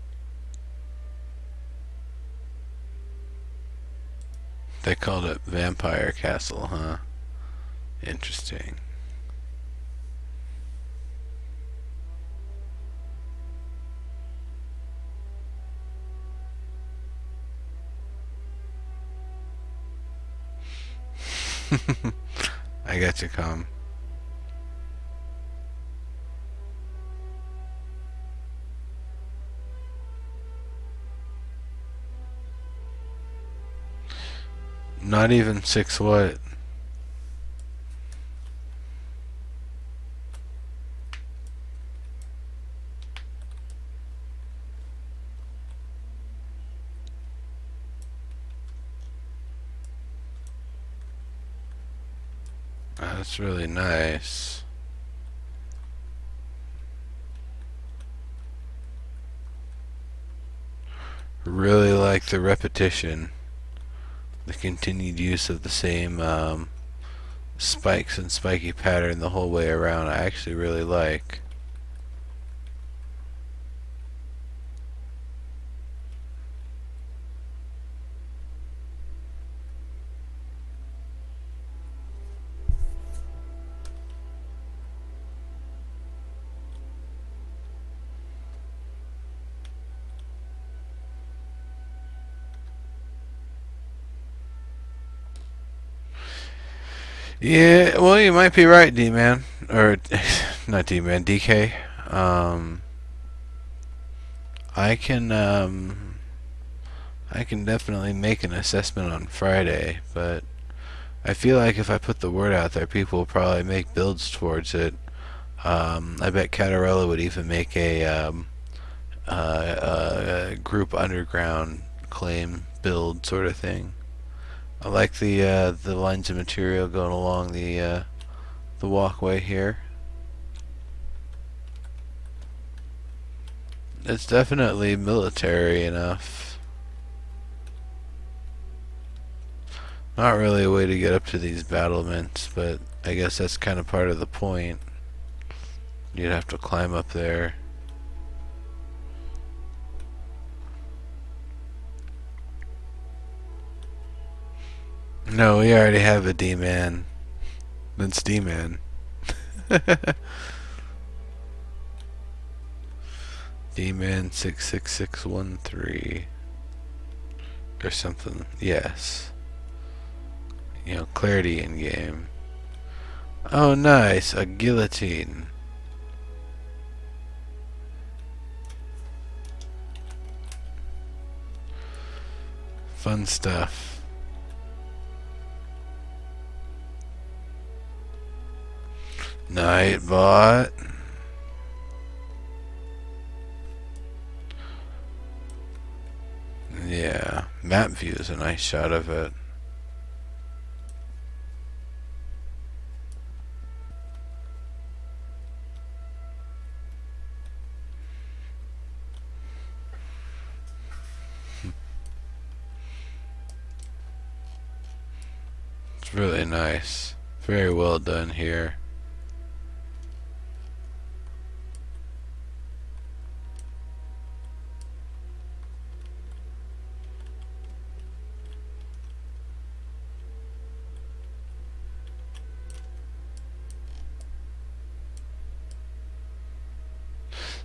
They called it Vampire Castle, huh? Interesting. I got you, Com. Not even 6 what? That's really nice. Really like the repetition. The continued use of the same spikes and spiky pattern the whole way around. I actually really like. Yeah, well, you might be right, D-Man. Or, not D-Man, DK. Um, I can, I can definitely make an assessment on Friday, but I feel like if I put the word out there, people will probably make builds towards it. I bet Catarella would even make a group underground claim build sort of thing. I like the lines of material going along the walkway here. It's definitely military enough. Not really a way to get up to these battlements, but I guess that's kind of part of the point. You'd have to climb up there. No, we already have a D-Man. That's D-Man. D-Man 66613 or something. Yes. You know, clarity in game. Oh, nice. A guillotine. Fun stuff. Nightbot. Yeah, map view is a nice shot of it. It's really nice. Very well done here.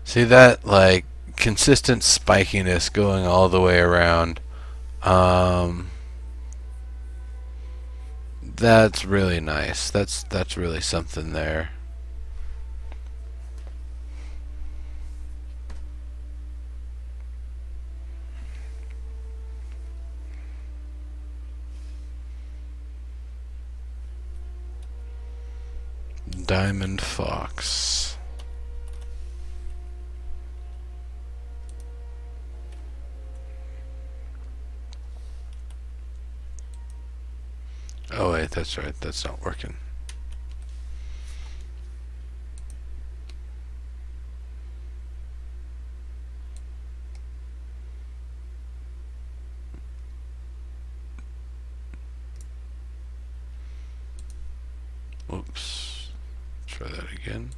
See that, like, consistent spikiness going all the way around. Um, that's really nice. That's really something there. Diamond Fox. Oh wait, that's right. That's not working. Oops. Try that again.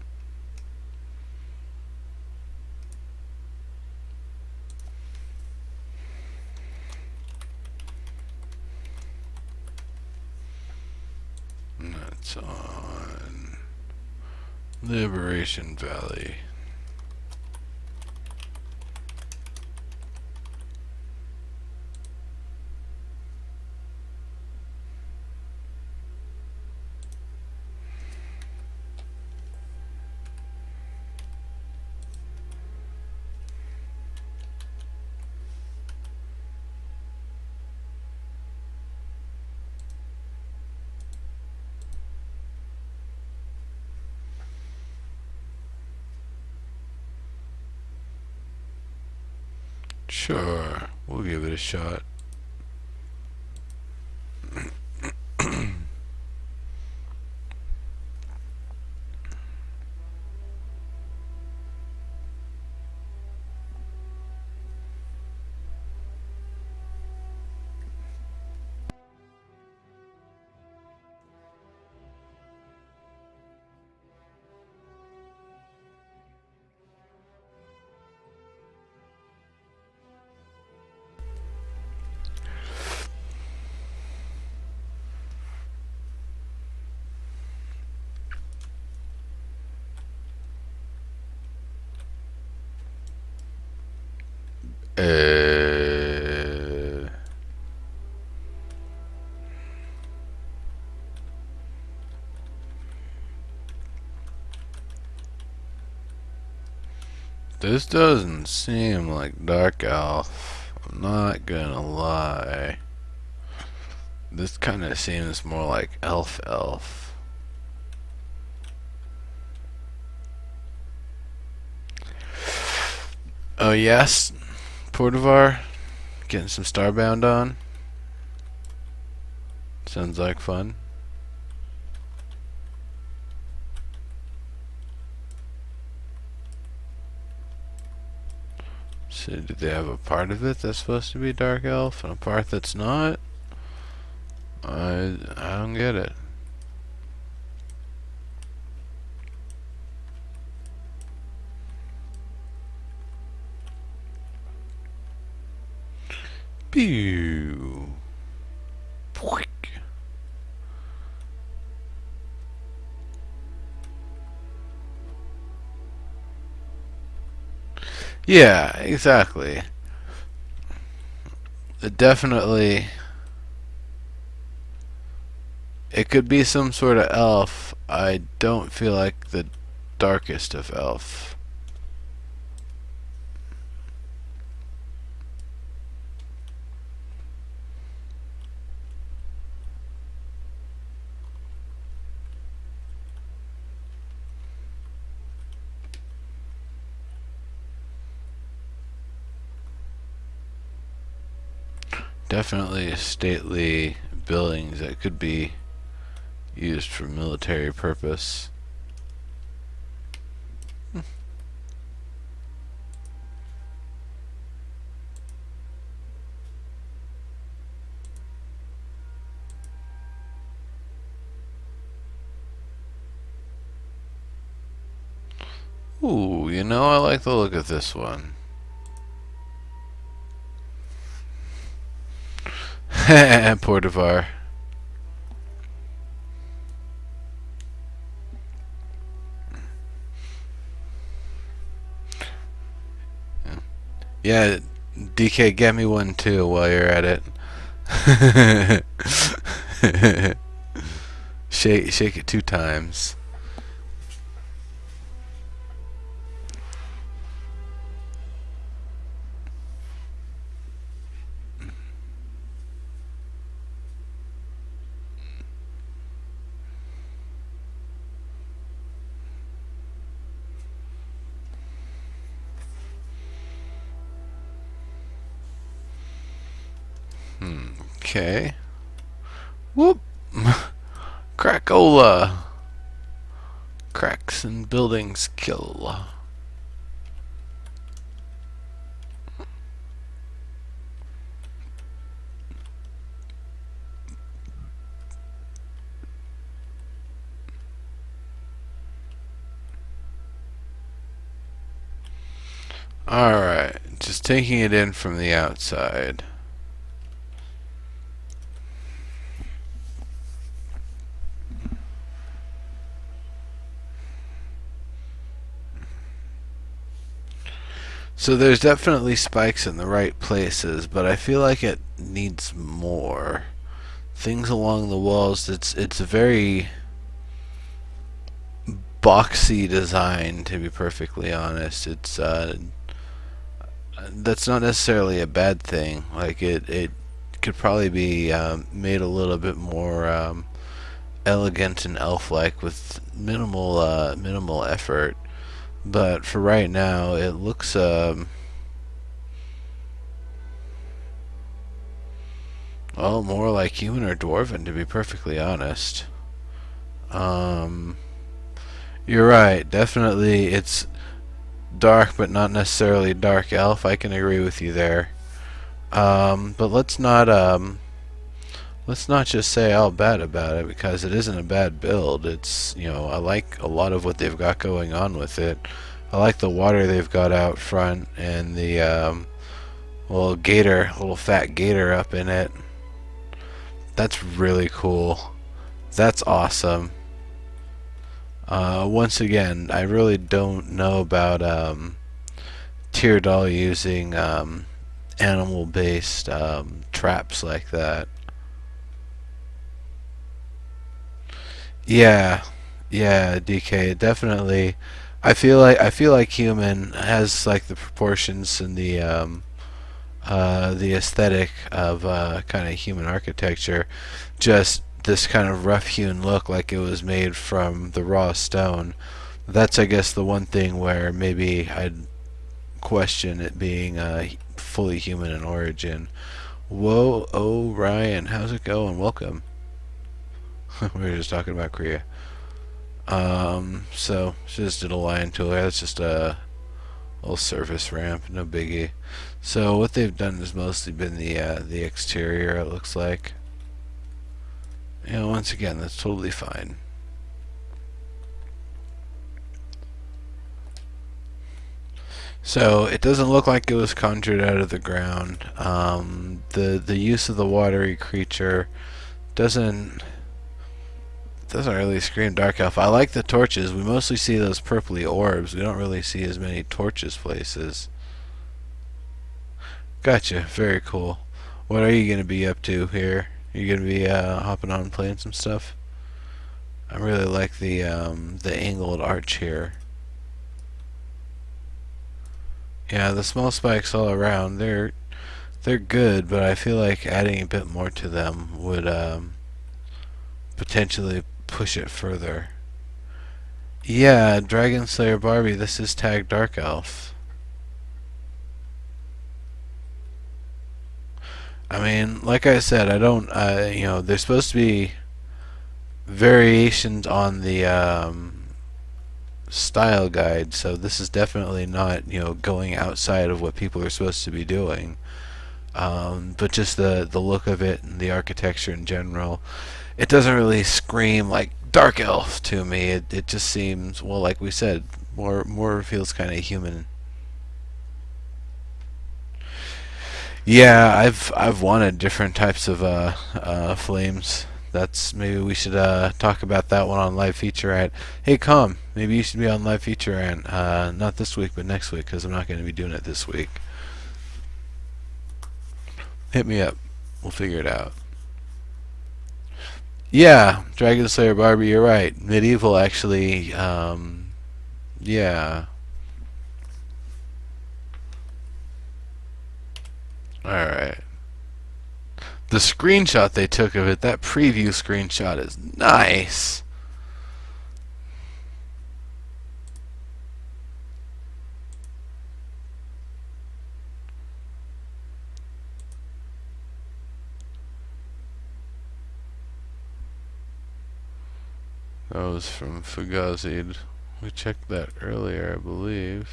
It's on Liberation Valley. Sure, we'll give it a shot. This doesn't seem like Dark Elf. I'm not gonna lie. This kind of seems more like Elf. Oh yes, Portivar, getting some Starbound on. Sounds like fun. So do they have a part of it that's supposed to be Dark Elf and a part that's not? I don't get it. Pew. Poink. Yeah, exactly. Definitely, it could be some sort of elf. I don't feel like the darkest of elf. Definitely stately buildings that could be used for military purpose. Ooh, you know, I like the look of this one. Portivar. Yeah, DK, get me one too while you're at it. Shake it 2 times. Okay. Whoop. Crackola. Cracks and buildings kill. Alright, just taking it in from the outside. So there's definitely spikes in the right places, but I feel like it needs more. Things along the walls, it's a very boxy design, to be perfectly honest. It's that's not necessarily a bad thing. Like it could probably be made a little bit more elegant and elf-like with minimal effort. But for right now, it looks well more like human or dwarven, to be perfectly honest. Um, you're right. Definitely, it's dark, but not necessarily dark elf. I can agree with you there. But let's not just say all bad about it, because it isn't a bad build. It's, I like a lot of what they've got going on with it. I like the water they've got out front and the little fat gator up in it. That's really cool. That's awesome. Once again, I really don't know about Teardal using animal-based traps like that. Yeah, yeah, DK, definitely. I feel like human has like the proportions and the aesthetic of kind of human architecture, just this kind of rough-hewn look, like it was made from the raw stone. That's, I guess, the one thing where maybe I'd question it being fully human in origin. Whoa, oh Ryan, how's it going? Welcome. We were just talking about Korea. So just did a line tool here. That's just a little surface ramp, no biggie. So what they've done has mostly been the exterior. It looks like. Once again, that's totally fine. So it doesn't look like it was conjured out of the ground. The use of the watery creature doesn't really scream dark elf. I like the torches. We mostly see those purpley orbs. We don't really see as many torches places. Gotcha. Very cool. What are you gonna be up to here? Are you gonna be hopping on and playing some stuff? I really like the angled arch here. Yeah, the small spikes all around. They're good, but I feel like adding a bit more to them would potentially push it further. Yeah, Dragon Slayer Barbie. This is tagged Dark Elf. I mean, like I said, I don't. There's supposed to be variations on the style guide, so this is definitely not going outside of what people are supposed to be doing. But just the look of it and the architecture in general, it doesn't really scream like dark elf to me. It just seems, well, like we said, more feels kind of human. Yeah, I've wanted different types of flames. That's, maybe we should talk about that one on live feature at. Hey, Com, maybe you should be on live feature at not this week but next week, because I'm not going to be doing it this week. Hit me up. We'll figure it out. Yeah, Dragon Slayer Barbie, you're right. Medieval, actually. Yeah. Alright. The screenshot they took of it, that preview screenshot is nice. That was from Fugazi'd. We checked that earlier, I believe.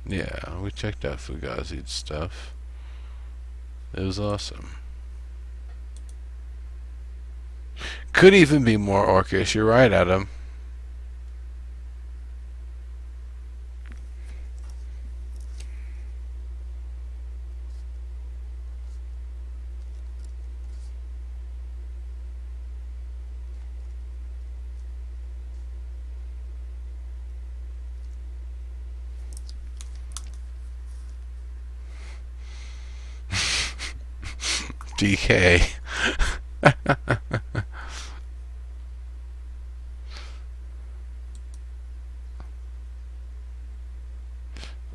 Yeah, we checked out Fugazi'd stuff. It was awesome. Could even be more orcish. You're right, Adam. DK.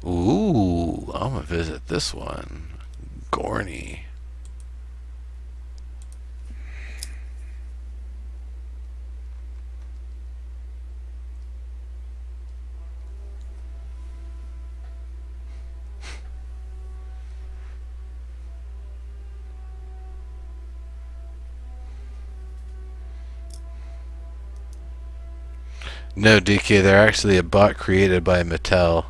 Ooh, I'm gonna visit this one. Gorny. No, DK, they're actually a bot created by Mattel.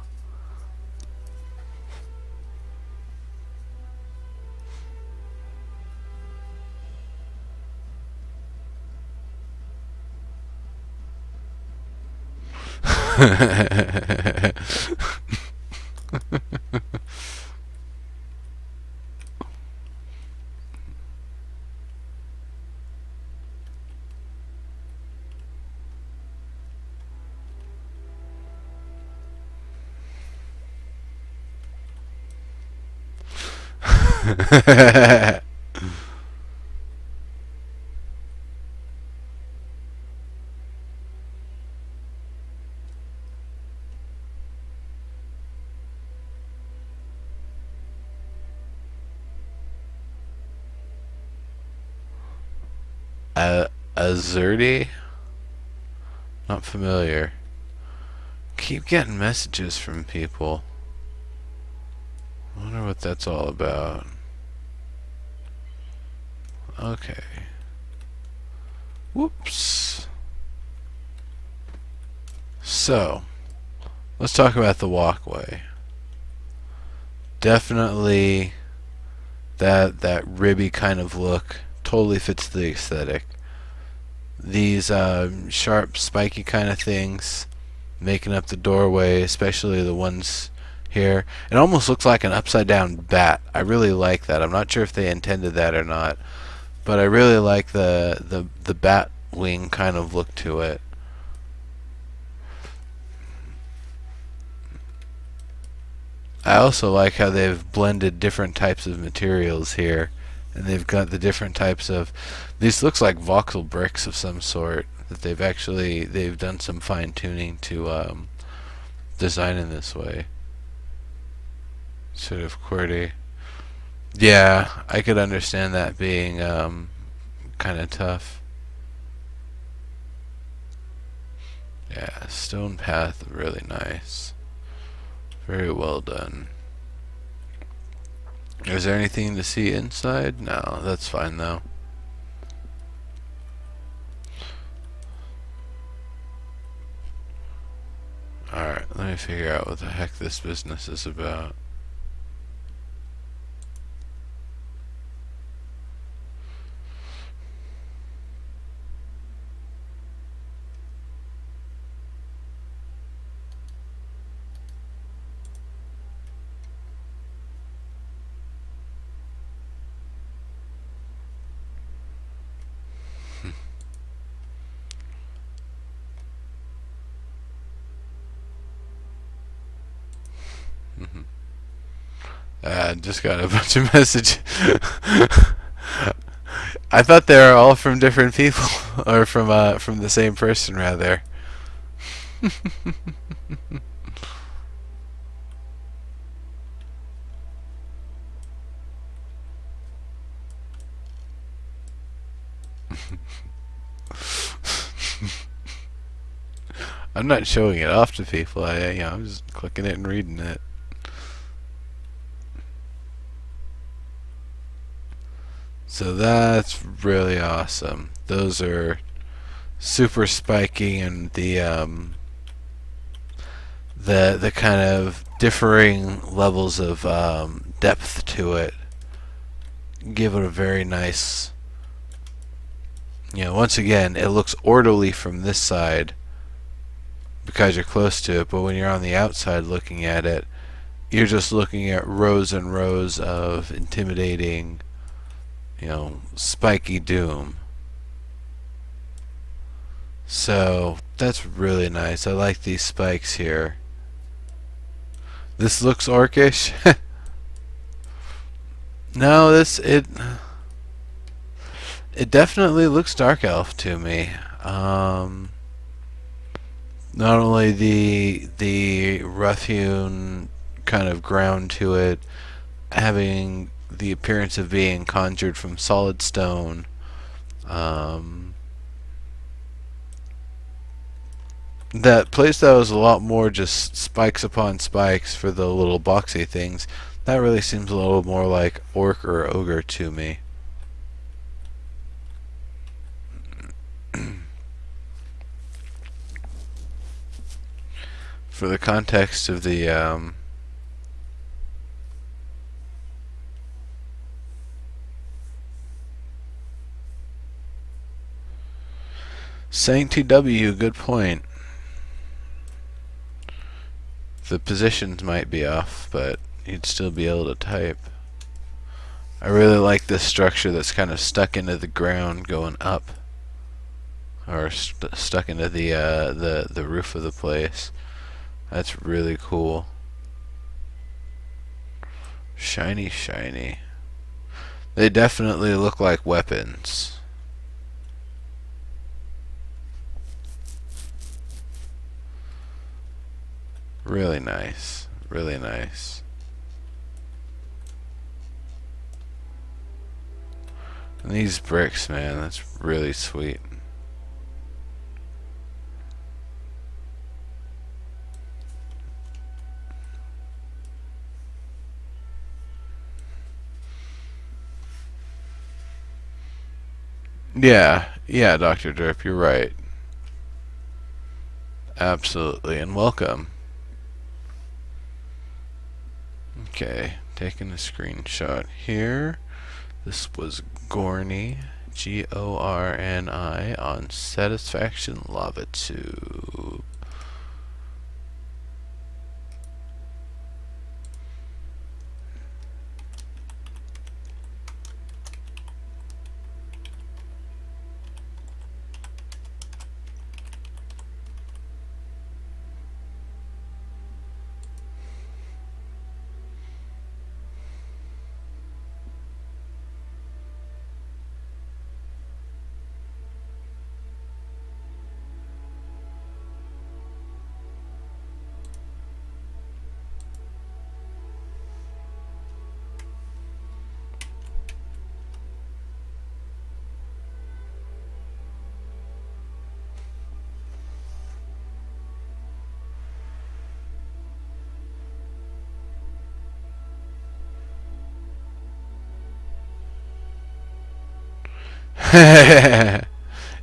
Azerty? Not familiar. Keep getting messages from people. I wonder what that's all about. Okay. Whoops. So, let's talk about the walkway. Definitely that ribby kind of look totally fits the aesthetic. These sharp, spiky kind of things making up the doorway, especially the ones here. It almost looks like an upside down bat. I really like that. I'm not sure if they intended that or not, but I really like the bat wing kind of look to it. I also like how they've blended different types of materials here, and they've got the different types of, these looks like voxel bricks of some sort that they've done some fine tuning to design in this way. Sort of QWERTY. Yeah, I could understand that being kind of tough. Yeah, stone path, really nice. Very well done. Is there anything to see inside? No, that's fine though. Alright, let me figure out what the heck this business is about. Just got a bunch of messages. I thought they were all from different people, or from the same person rather. I'm not showing it off to people. I'm just clicking it and reading it. So that's really awesome. Those are super spiky, and the kind of differing levels of depth to it give it a very nice. Once again, it looks orderly from this side because you're close to it, but when you're on the outside looking at it, you're just looking at rows and rows of intimidating, spiky doom. So that's really nice. I like these spikes here. This looks orcish. No, It definitely looks dark elf to me. Not only the rough-hewn kind of ground to it, having the appearance of being conjured from solid stone. Um, that playstyle is a lot more just spikes upon spikes for the little boxy things. That really seems a little more like orc or ogre to me. For the context of the Sancti W, good point. The positions might be off, but you'd still be able to type. I really like this structure that's kind of stuck into the ground going up, or stuck into the roof of the place. That's really cool. Shiny, shiny. They definitely look like weapons. Really nice. Really nice. And these bricks, man, that's really sweet. Yeah, Dr. Derp, you're right. Absolutely, and welcome. Okay, taking a screenshot here. This was Gorny, Gorni, on Satisfaction Lava Tube.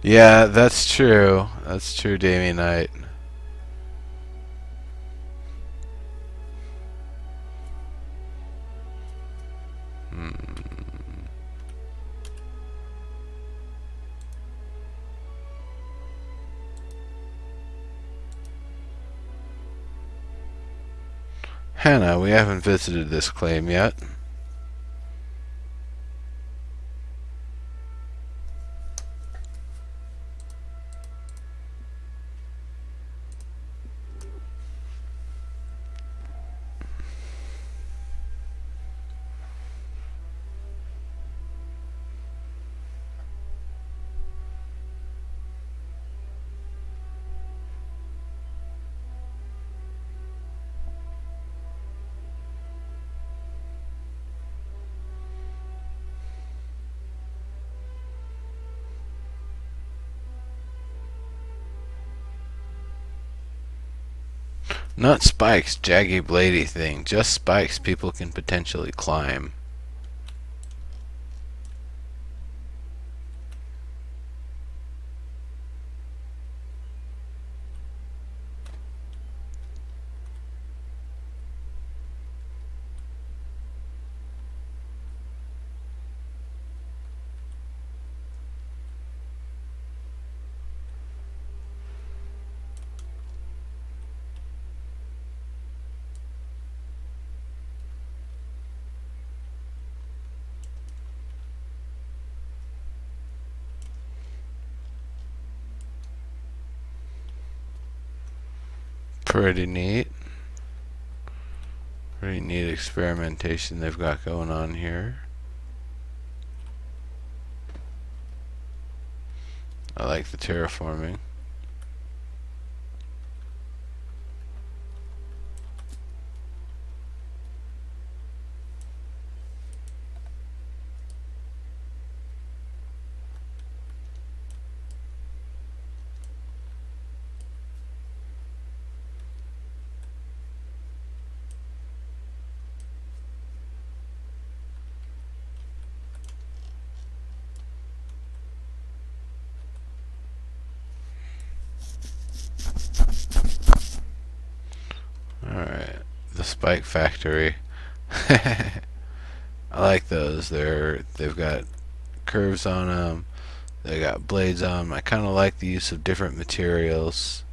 Yeah, that's true. That's true, Damien Knight. Hannah, we haven't visited this claim yet. Not spikes, jaggy bladey thing. Just spikes people can potentially climb. Pretty neat. Pretty neat experimentation they've got going on here. I like the terraforming. Alright, the Spike Factory. I like those. They've got curves on them. They got blades on them. I kind of like the use of different materials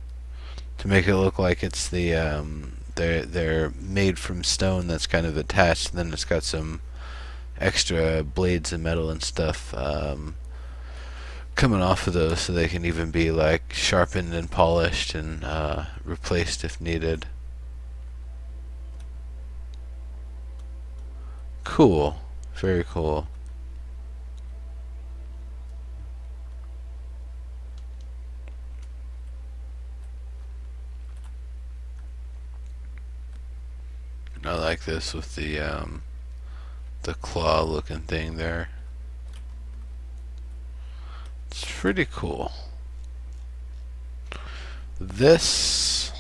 to make it look like it's they're made from stone that's kind of attached. And then it's got some extra blades and metal and stuff coming off of those, so they can even be like sharpened and polished and replaced if needed. Cool. Very cool. I like this with the claw looking thing there. It's pretty cool. This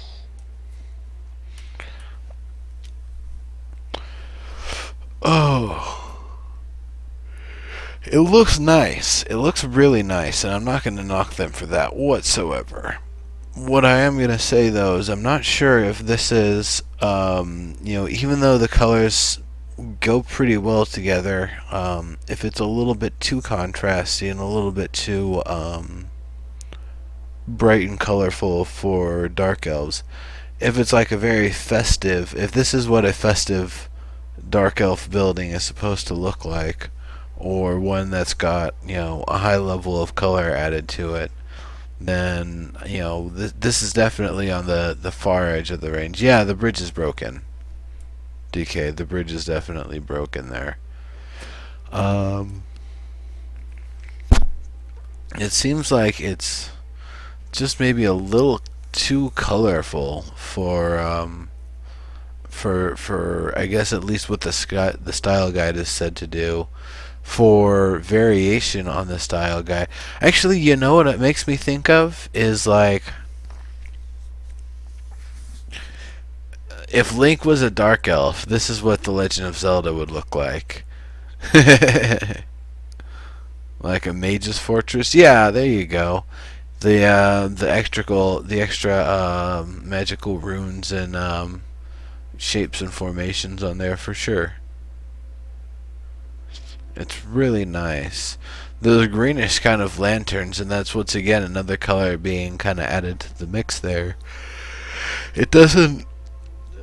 it looks nice. It looks really nice, and I'm not going to knock them for that whatsoever. What I am going to say, though, is I'm not sure if this is, even though the colors go pretty well together, if it's a little bit too contrasty and a little bit too bright and colorful for dark elves. If it's like a very festive, if this is what a festive dark elf building is supposed to look like, or one that's got, a high level of color added to it, then, this is definitely on the far edge of the range. Yeah, the bridge is broken. DK, the bridge is definitely broken there. It seems like it's just maybe a little too colorful for I guess at least what the style guide is said to do. For variation on the style guide, actually, what it makes me think of is like if Link was a dark elf, this is what the Legend of Zelda would look like. Like a mage's fortress. Yeah, there you go. The extra magical runes and shapes and formations on there for sure. It's really nice. Those greenish kind of lanterns, and that's once again another color being kind of added to the mix there. It doesn't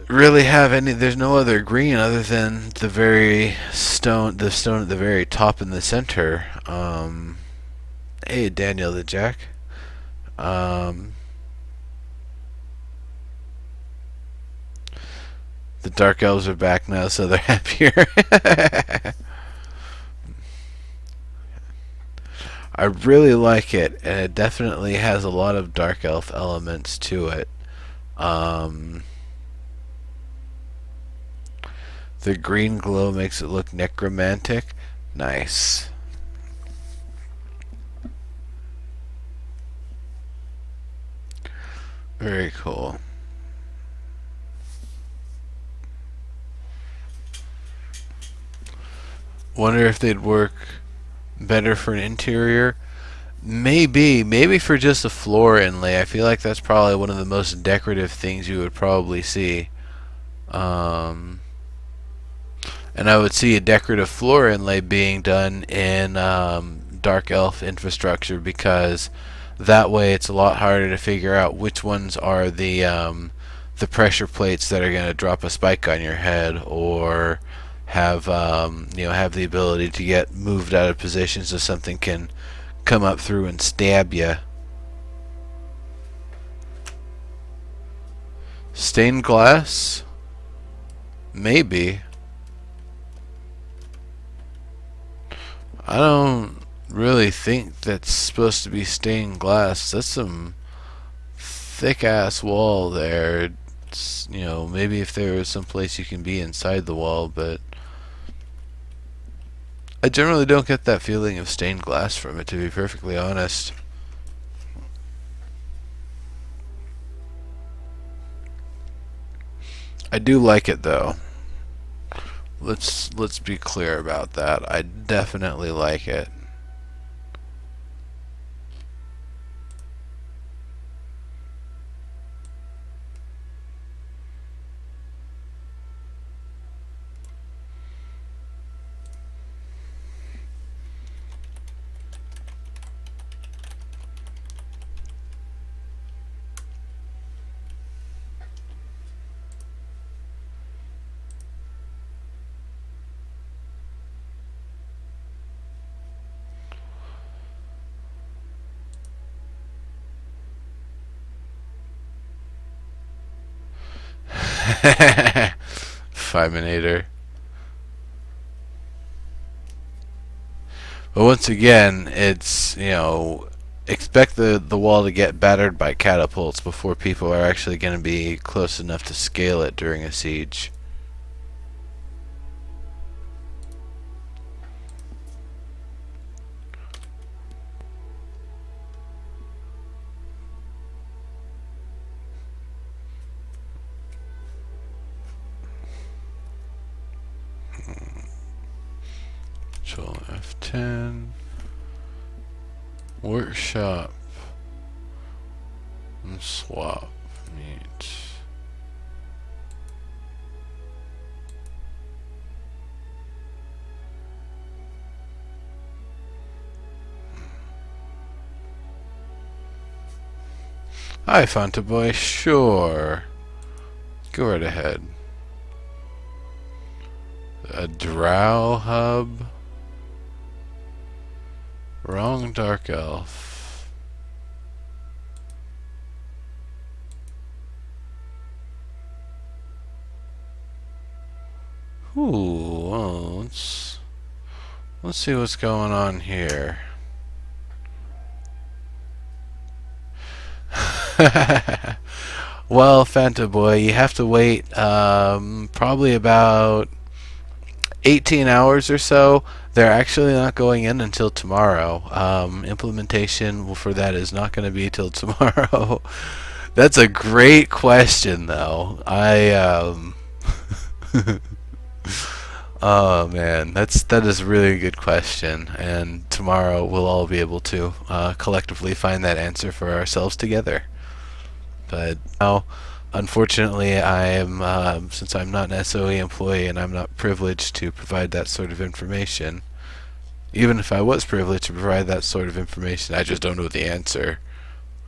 really have any. There's no other green other than the stone at the very top in the center. Hey, Daniel the Jack. The Dark Elves are back now, so they're happier. I really like it, and it definitely has a lot of Dark Elf elements to it. The green glow makes it look necromantic. Nice. Very cool. Wonder if they'd work better for an interior. Maybe for just a floor inlay. I feel like that's probably one of the most decorative things you would probably see. And I would see a decorative floor inlay being done in Dark Elf infrastructure, because that way it's a lot harder to figure out which ones are the pressure plates that are going to drop a spike on your head, or have have the ability to get moved out of position so something can come up through and stab you. Stained glass? Maybe. I don't really think that's supposed to be stained glass. That's some thick ass wall there. It's, maybe if there was some place you can be inside the wall, but I generally don't get that feeling of stained glass from it, to be perfectly honest. I do like it though. Let's be clear about that. I definitely like it. Fiminator. But once again, it's, expect the wall to get battered by catapults before people are actually going to be close enough to scale it during a siege. Control F10. Workshop. And swap. Meet. Hi, Fanta Boy. Sure. Go right ahead. A drow hub. Wrong dark elf. Ooh, well, let's see what's going on here. Well, Fanta Boy, you have to wait probably about 18 hours or so. They're actually not going in until tomorrow. Implementation for that is not going to be till tomorrow. That's a great question, though. Oh man, that is really a good question, and tomorrow we'll all be able to collectively find that answer for ourselves together. But now, unfortunately, I am since I'm not an SOE employee and I'm not privileged to provide that sort of information. Even if I was privileged to provide that sort of information, I just don't know the answer.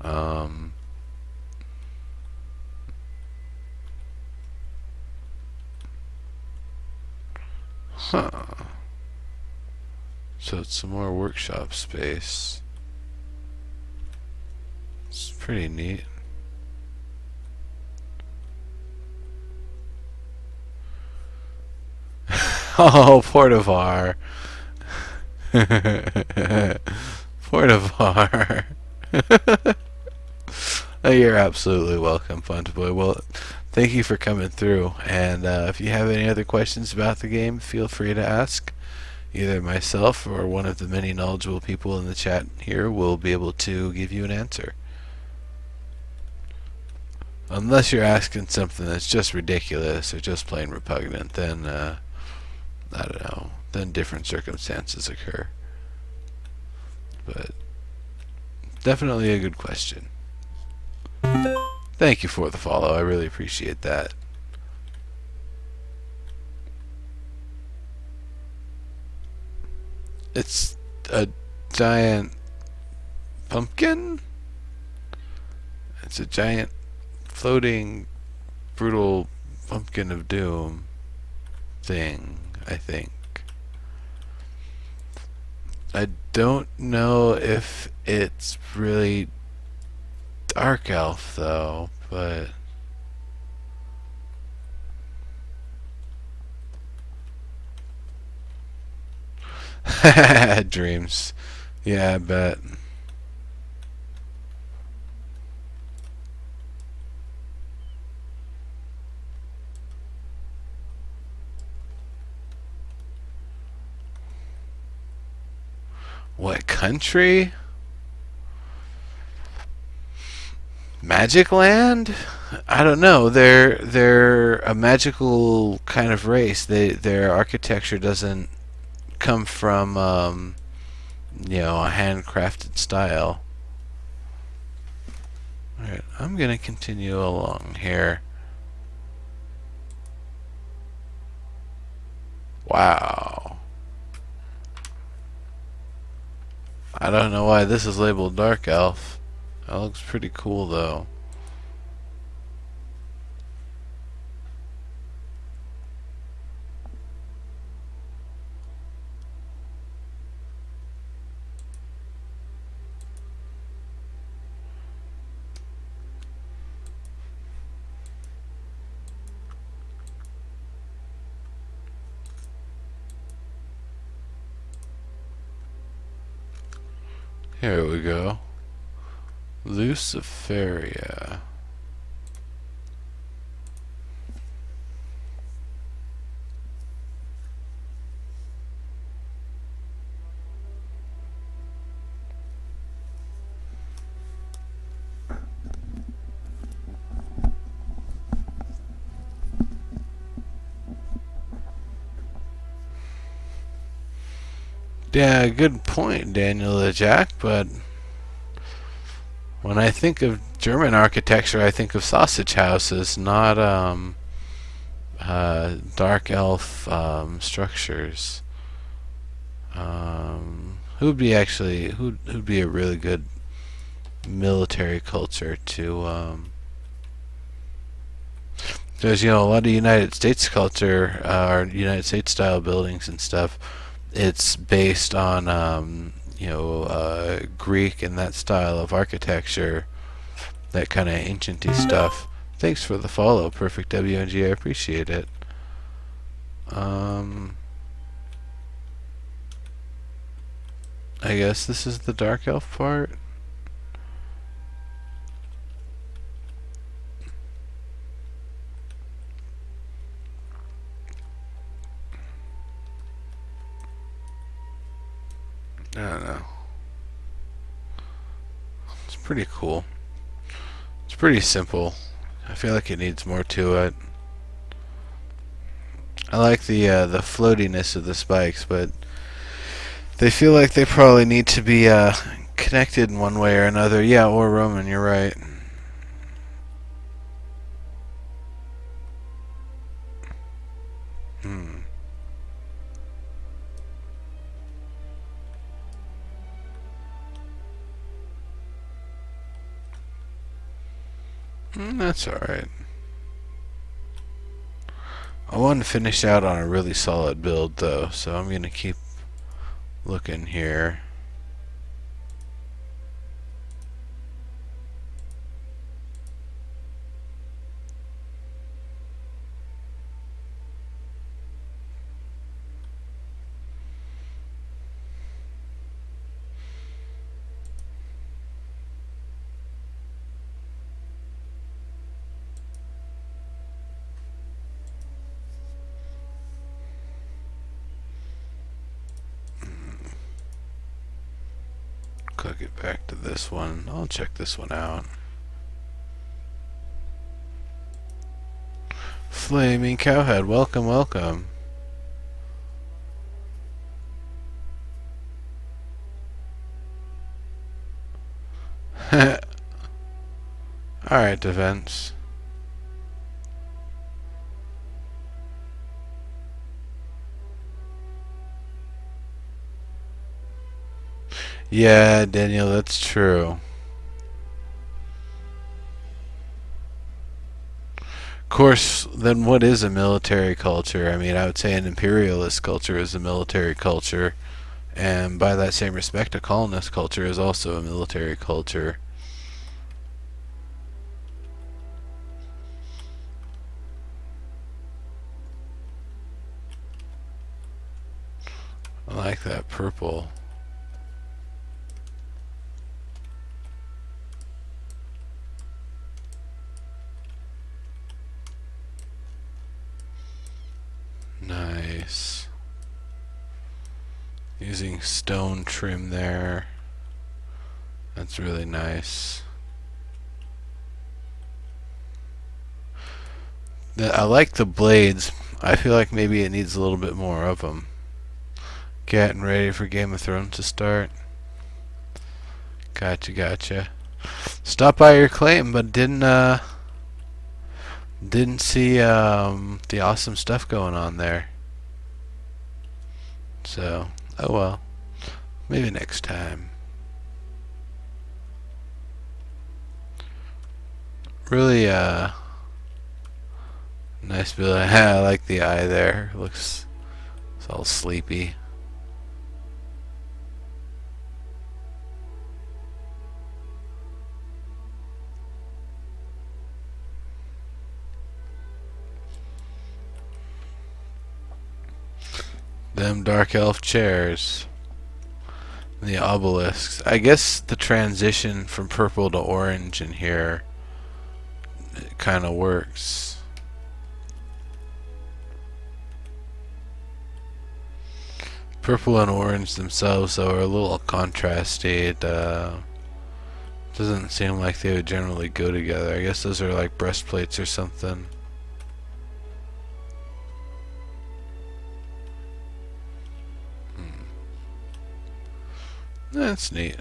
Um, huh. So it's some more workshop space. It's pretty neat. Oh, Portivar. Portivar. Oh, you're absolutely welcome, Fanta Boy. Well, thank you for coming through. And if you have any other questions about the game, feel free to ask. Either myself or one of the many knowledgeable people in the chat here will be able to give you an answer. Unless you're asking something that's just ridiculous or just plain repugnant, then, I don't know, then different circumstances occur. But definitely a good question. Thank you for the follow. I really appreciate that. It's a giant pumpkin? It's a giant floating brutal pumpkin of doom thing, I think. I don't know if it's really dark elf though, but dreams. Yeah, I bet. What country? Magic Land? I don't know. They're a magical kind of race. Their architecture doesn't come from a handcrafted style. All right, I'm gonna continue along here. Wow. I don't know why this is labeled Dark Elf. That looks pretty cool though. Here we go. Luciferia. Yeah, good point, Daniel the Jack, but when I think of German architecture, I think of sausage houses, not dark elf structures. Who'd be a really good military culture to there's a lot of United States culture or United States style buildings and stuff. It's based on Greek and that style of architecture, that kind of ancienty stuff. Thanks for the follow, Perfect WNG. I appreciate it. I guess this is the dark elf part. I don't know. It's pretty cool. It's pretty simple. I feel like it needs more to it. I like the floatiness of the spikes, but they feel like they probably need to be connected in one way or another. Yeah, or Roman. You're right. Hmm. That's alright. I want to finish out on a really solid build though, so I'm going to keep looking here. Click it back to this one. I'll check this one out. Flaming Cowhead, welcome, welcome. Alright, defense. Yeah, Daniel, that's true. Of course, then what is a military culture? I mean, I would say an imperialist culture is a military culture, and by that same respect, a colonist culture is also a military culture. I like that purple. Nice. Using stone trim there. That's really nice. I like the blades. I feel like maybe it needs a little bit more of them. Getting ready for Game of Thrones to start. Gotcha. Stopped by your claim, but didn't see the awesome stuff going on there. So, oh well. Maybe next time. Really nice build. I like the eye there. Looks it's all sleepy. Them dark elf chairs. The obelisks. I guess the transition from purple to orange in here kind of works. Purple and orange themselves, though, are a little contrasty. It doesn't seem like they would generally go together. I guess those are like breastplates or something. That's neat.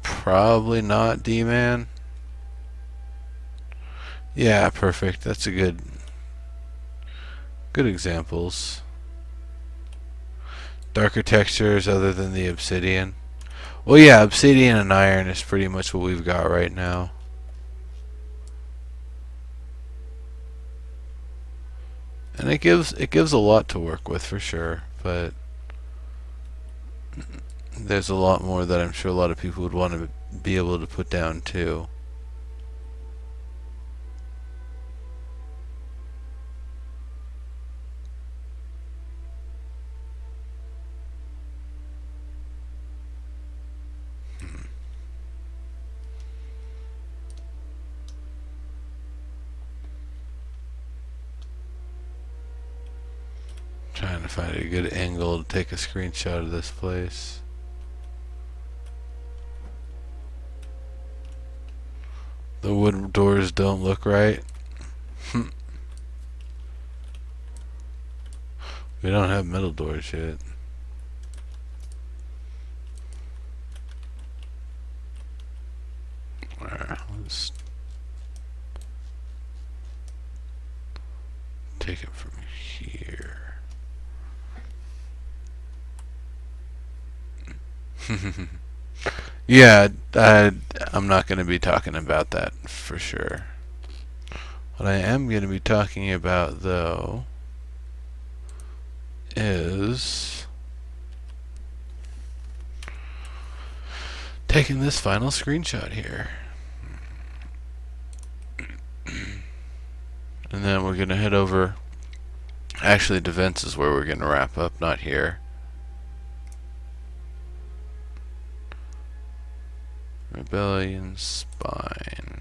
Probably not, D-Man. Yeah, perfect. That's a good examples. Darker textures other than the obsidian. Well, yeah, obsidian and iron is pretty much what we've got right now. And it gives a lot to work with for sure, but there's a lot more that I'm sure a lot of people would want to be able to put down too. Trying to find a good angle to take a screenshot of this place. The wood doors don't look right. We don't have metal doors yet. Alright, let's take it from here. Yeah, I'm not going to be talking about that for sure. What I am going to be talking about, though, is taking this final screenshot here. And then we're going to head over. Actually, defense is where we're going to wrap up, not here. Rebellion spine.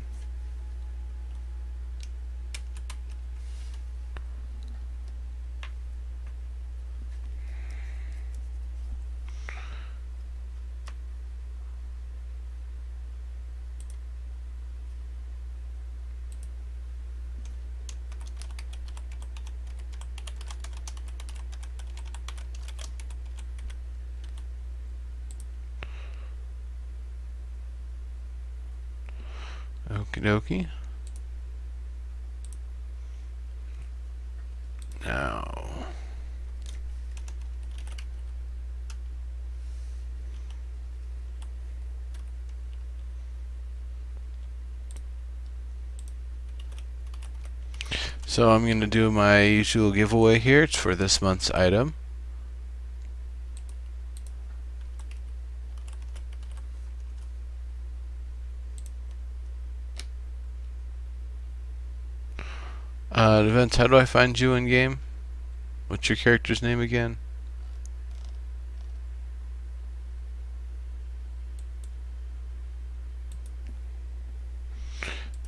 Okie dokie. Now, so I'm going to do my usual giveaway here. It's for this month's item. Events, how do I find you in game? What's your character's name again?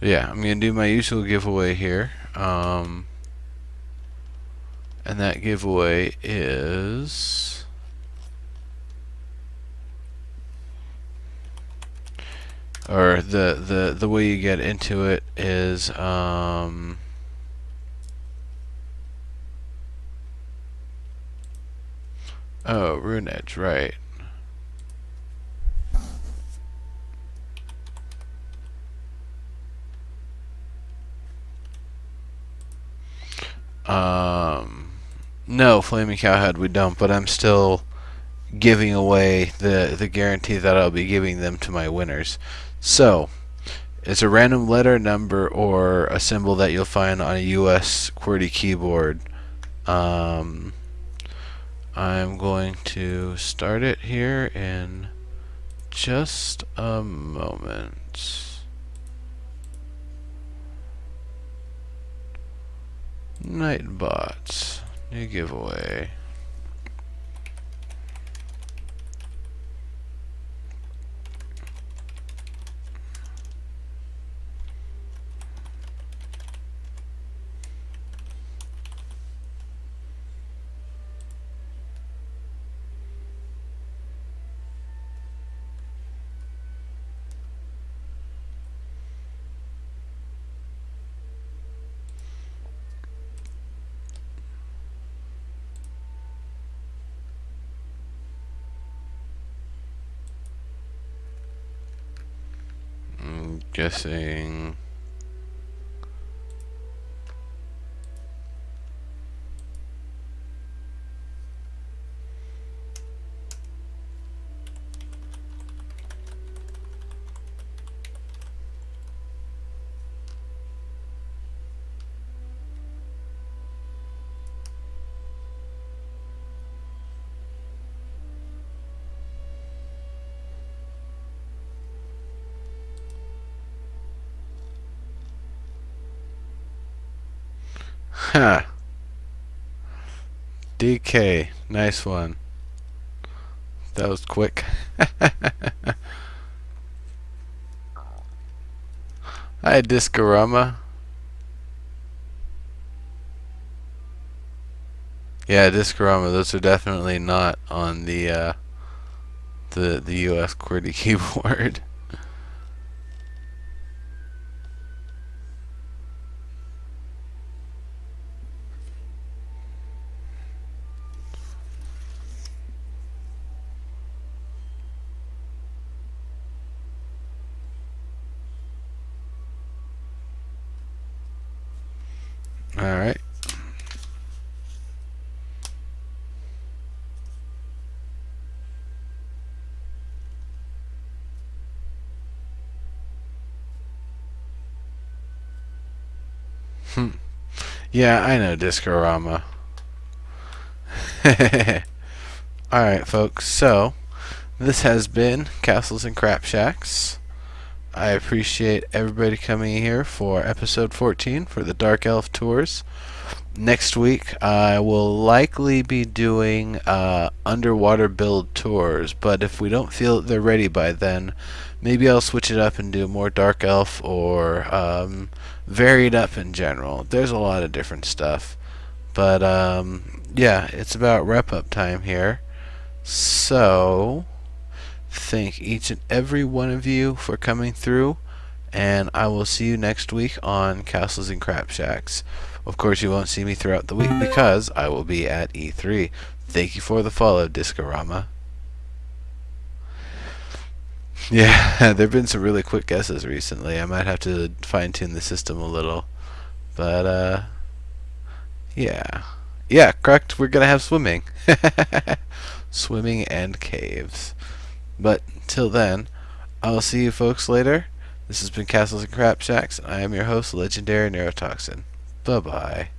yeah, I'm gonna do my usual giveaway here. And that giveaway is or the way you get into it is oh, Rune Edge, right. No, Flaming Cowhead we don't, but I'm still giving away the guarantee that I'll be giving them to my winners. So, it's a random letter, number, or a symbol that you'll find on a US QWERTY keyboard. I'm going to start it here in just a moment. Nightbot, new giveaway. I'm guessing ha. DK, nice one. That was quick. Hi, Discorama. Yeah, Discorama. Those are definitely not on the US QWERTY keyboard. All right. Yeah, I know Discorama. Alright, folks, so this has been Castles and Crapshacks. I appreciate everybody coming here for episode 14 for the Dark Elf Tours. Next week, I will likely be doing underwater build tours, but if we don't feel that they're ready by then, maybe I'll switch it up and do more Dark Elf or varied up in general. There's a lot of different stuff. But, yeah, it's about wrap-up time here. So, thank each and every one of you for coming through, and I will see you next week on Castles and Crapshacks. Of course, you won't see me throughout the week because I will be at E3. Thank you for the follow, Discorama. Yeah, there have been some really quick guesses recently. I might have to fine-tune the system a little. But, yeah. Yeah, correct. We're going to have swimming. Swimming and caves. But, till then, I'll see you folks later. This has been Castles and Crapshacks, and I am your host, Legendary Neurotoxin. Bye-bye.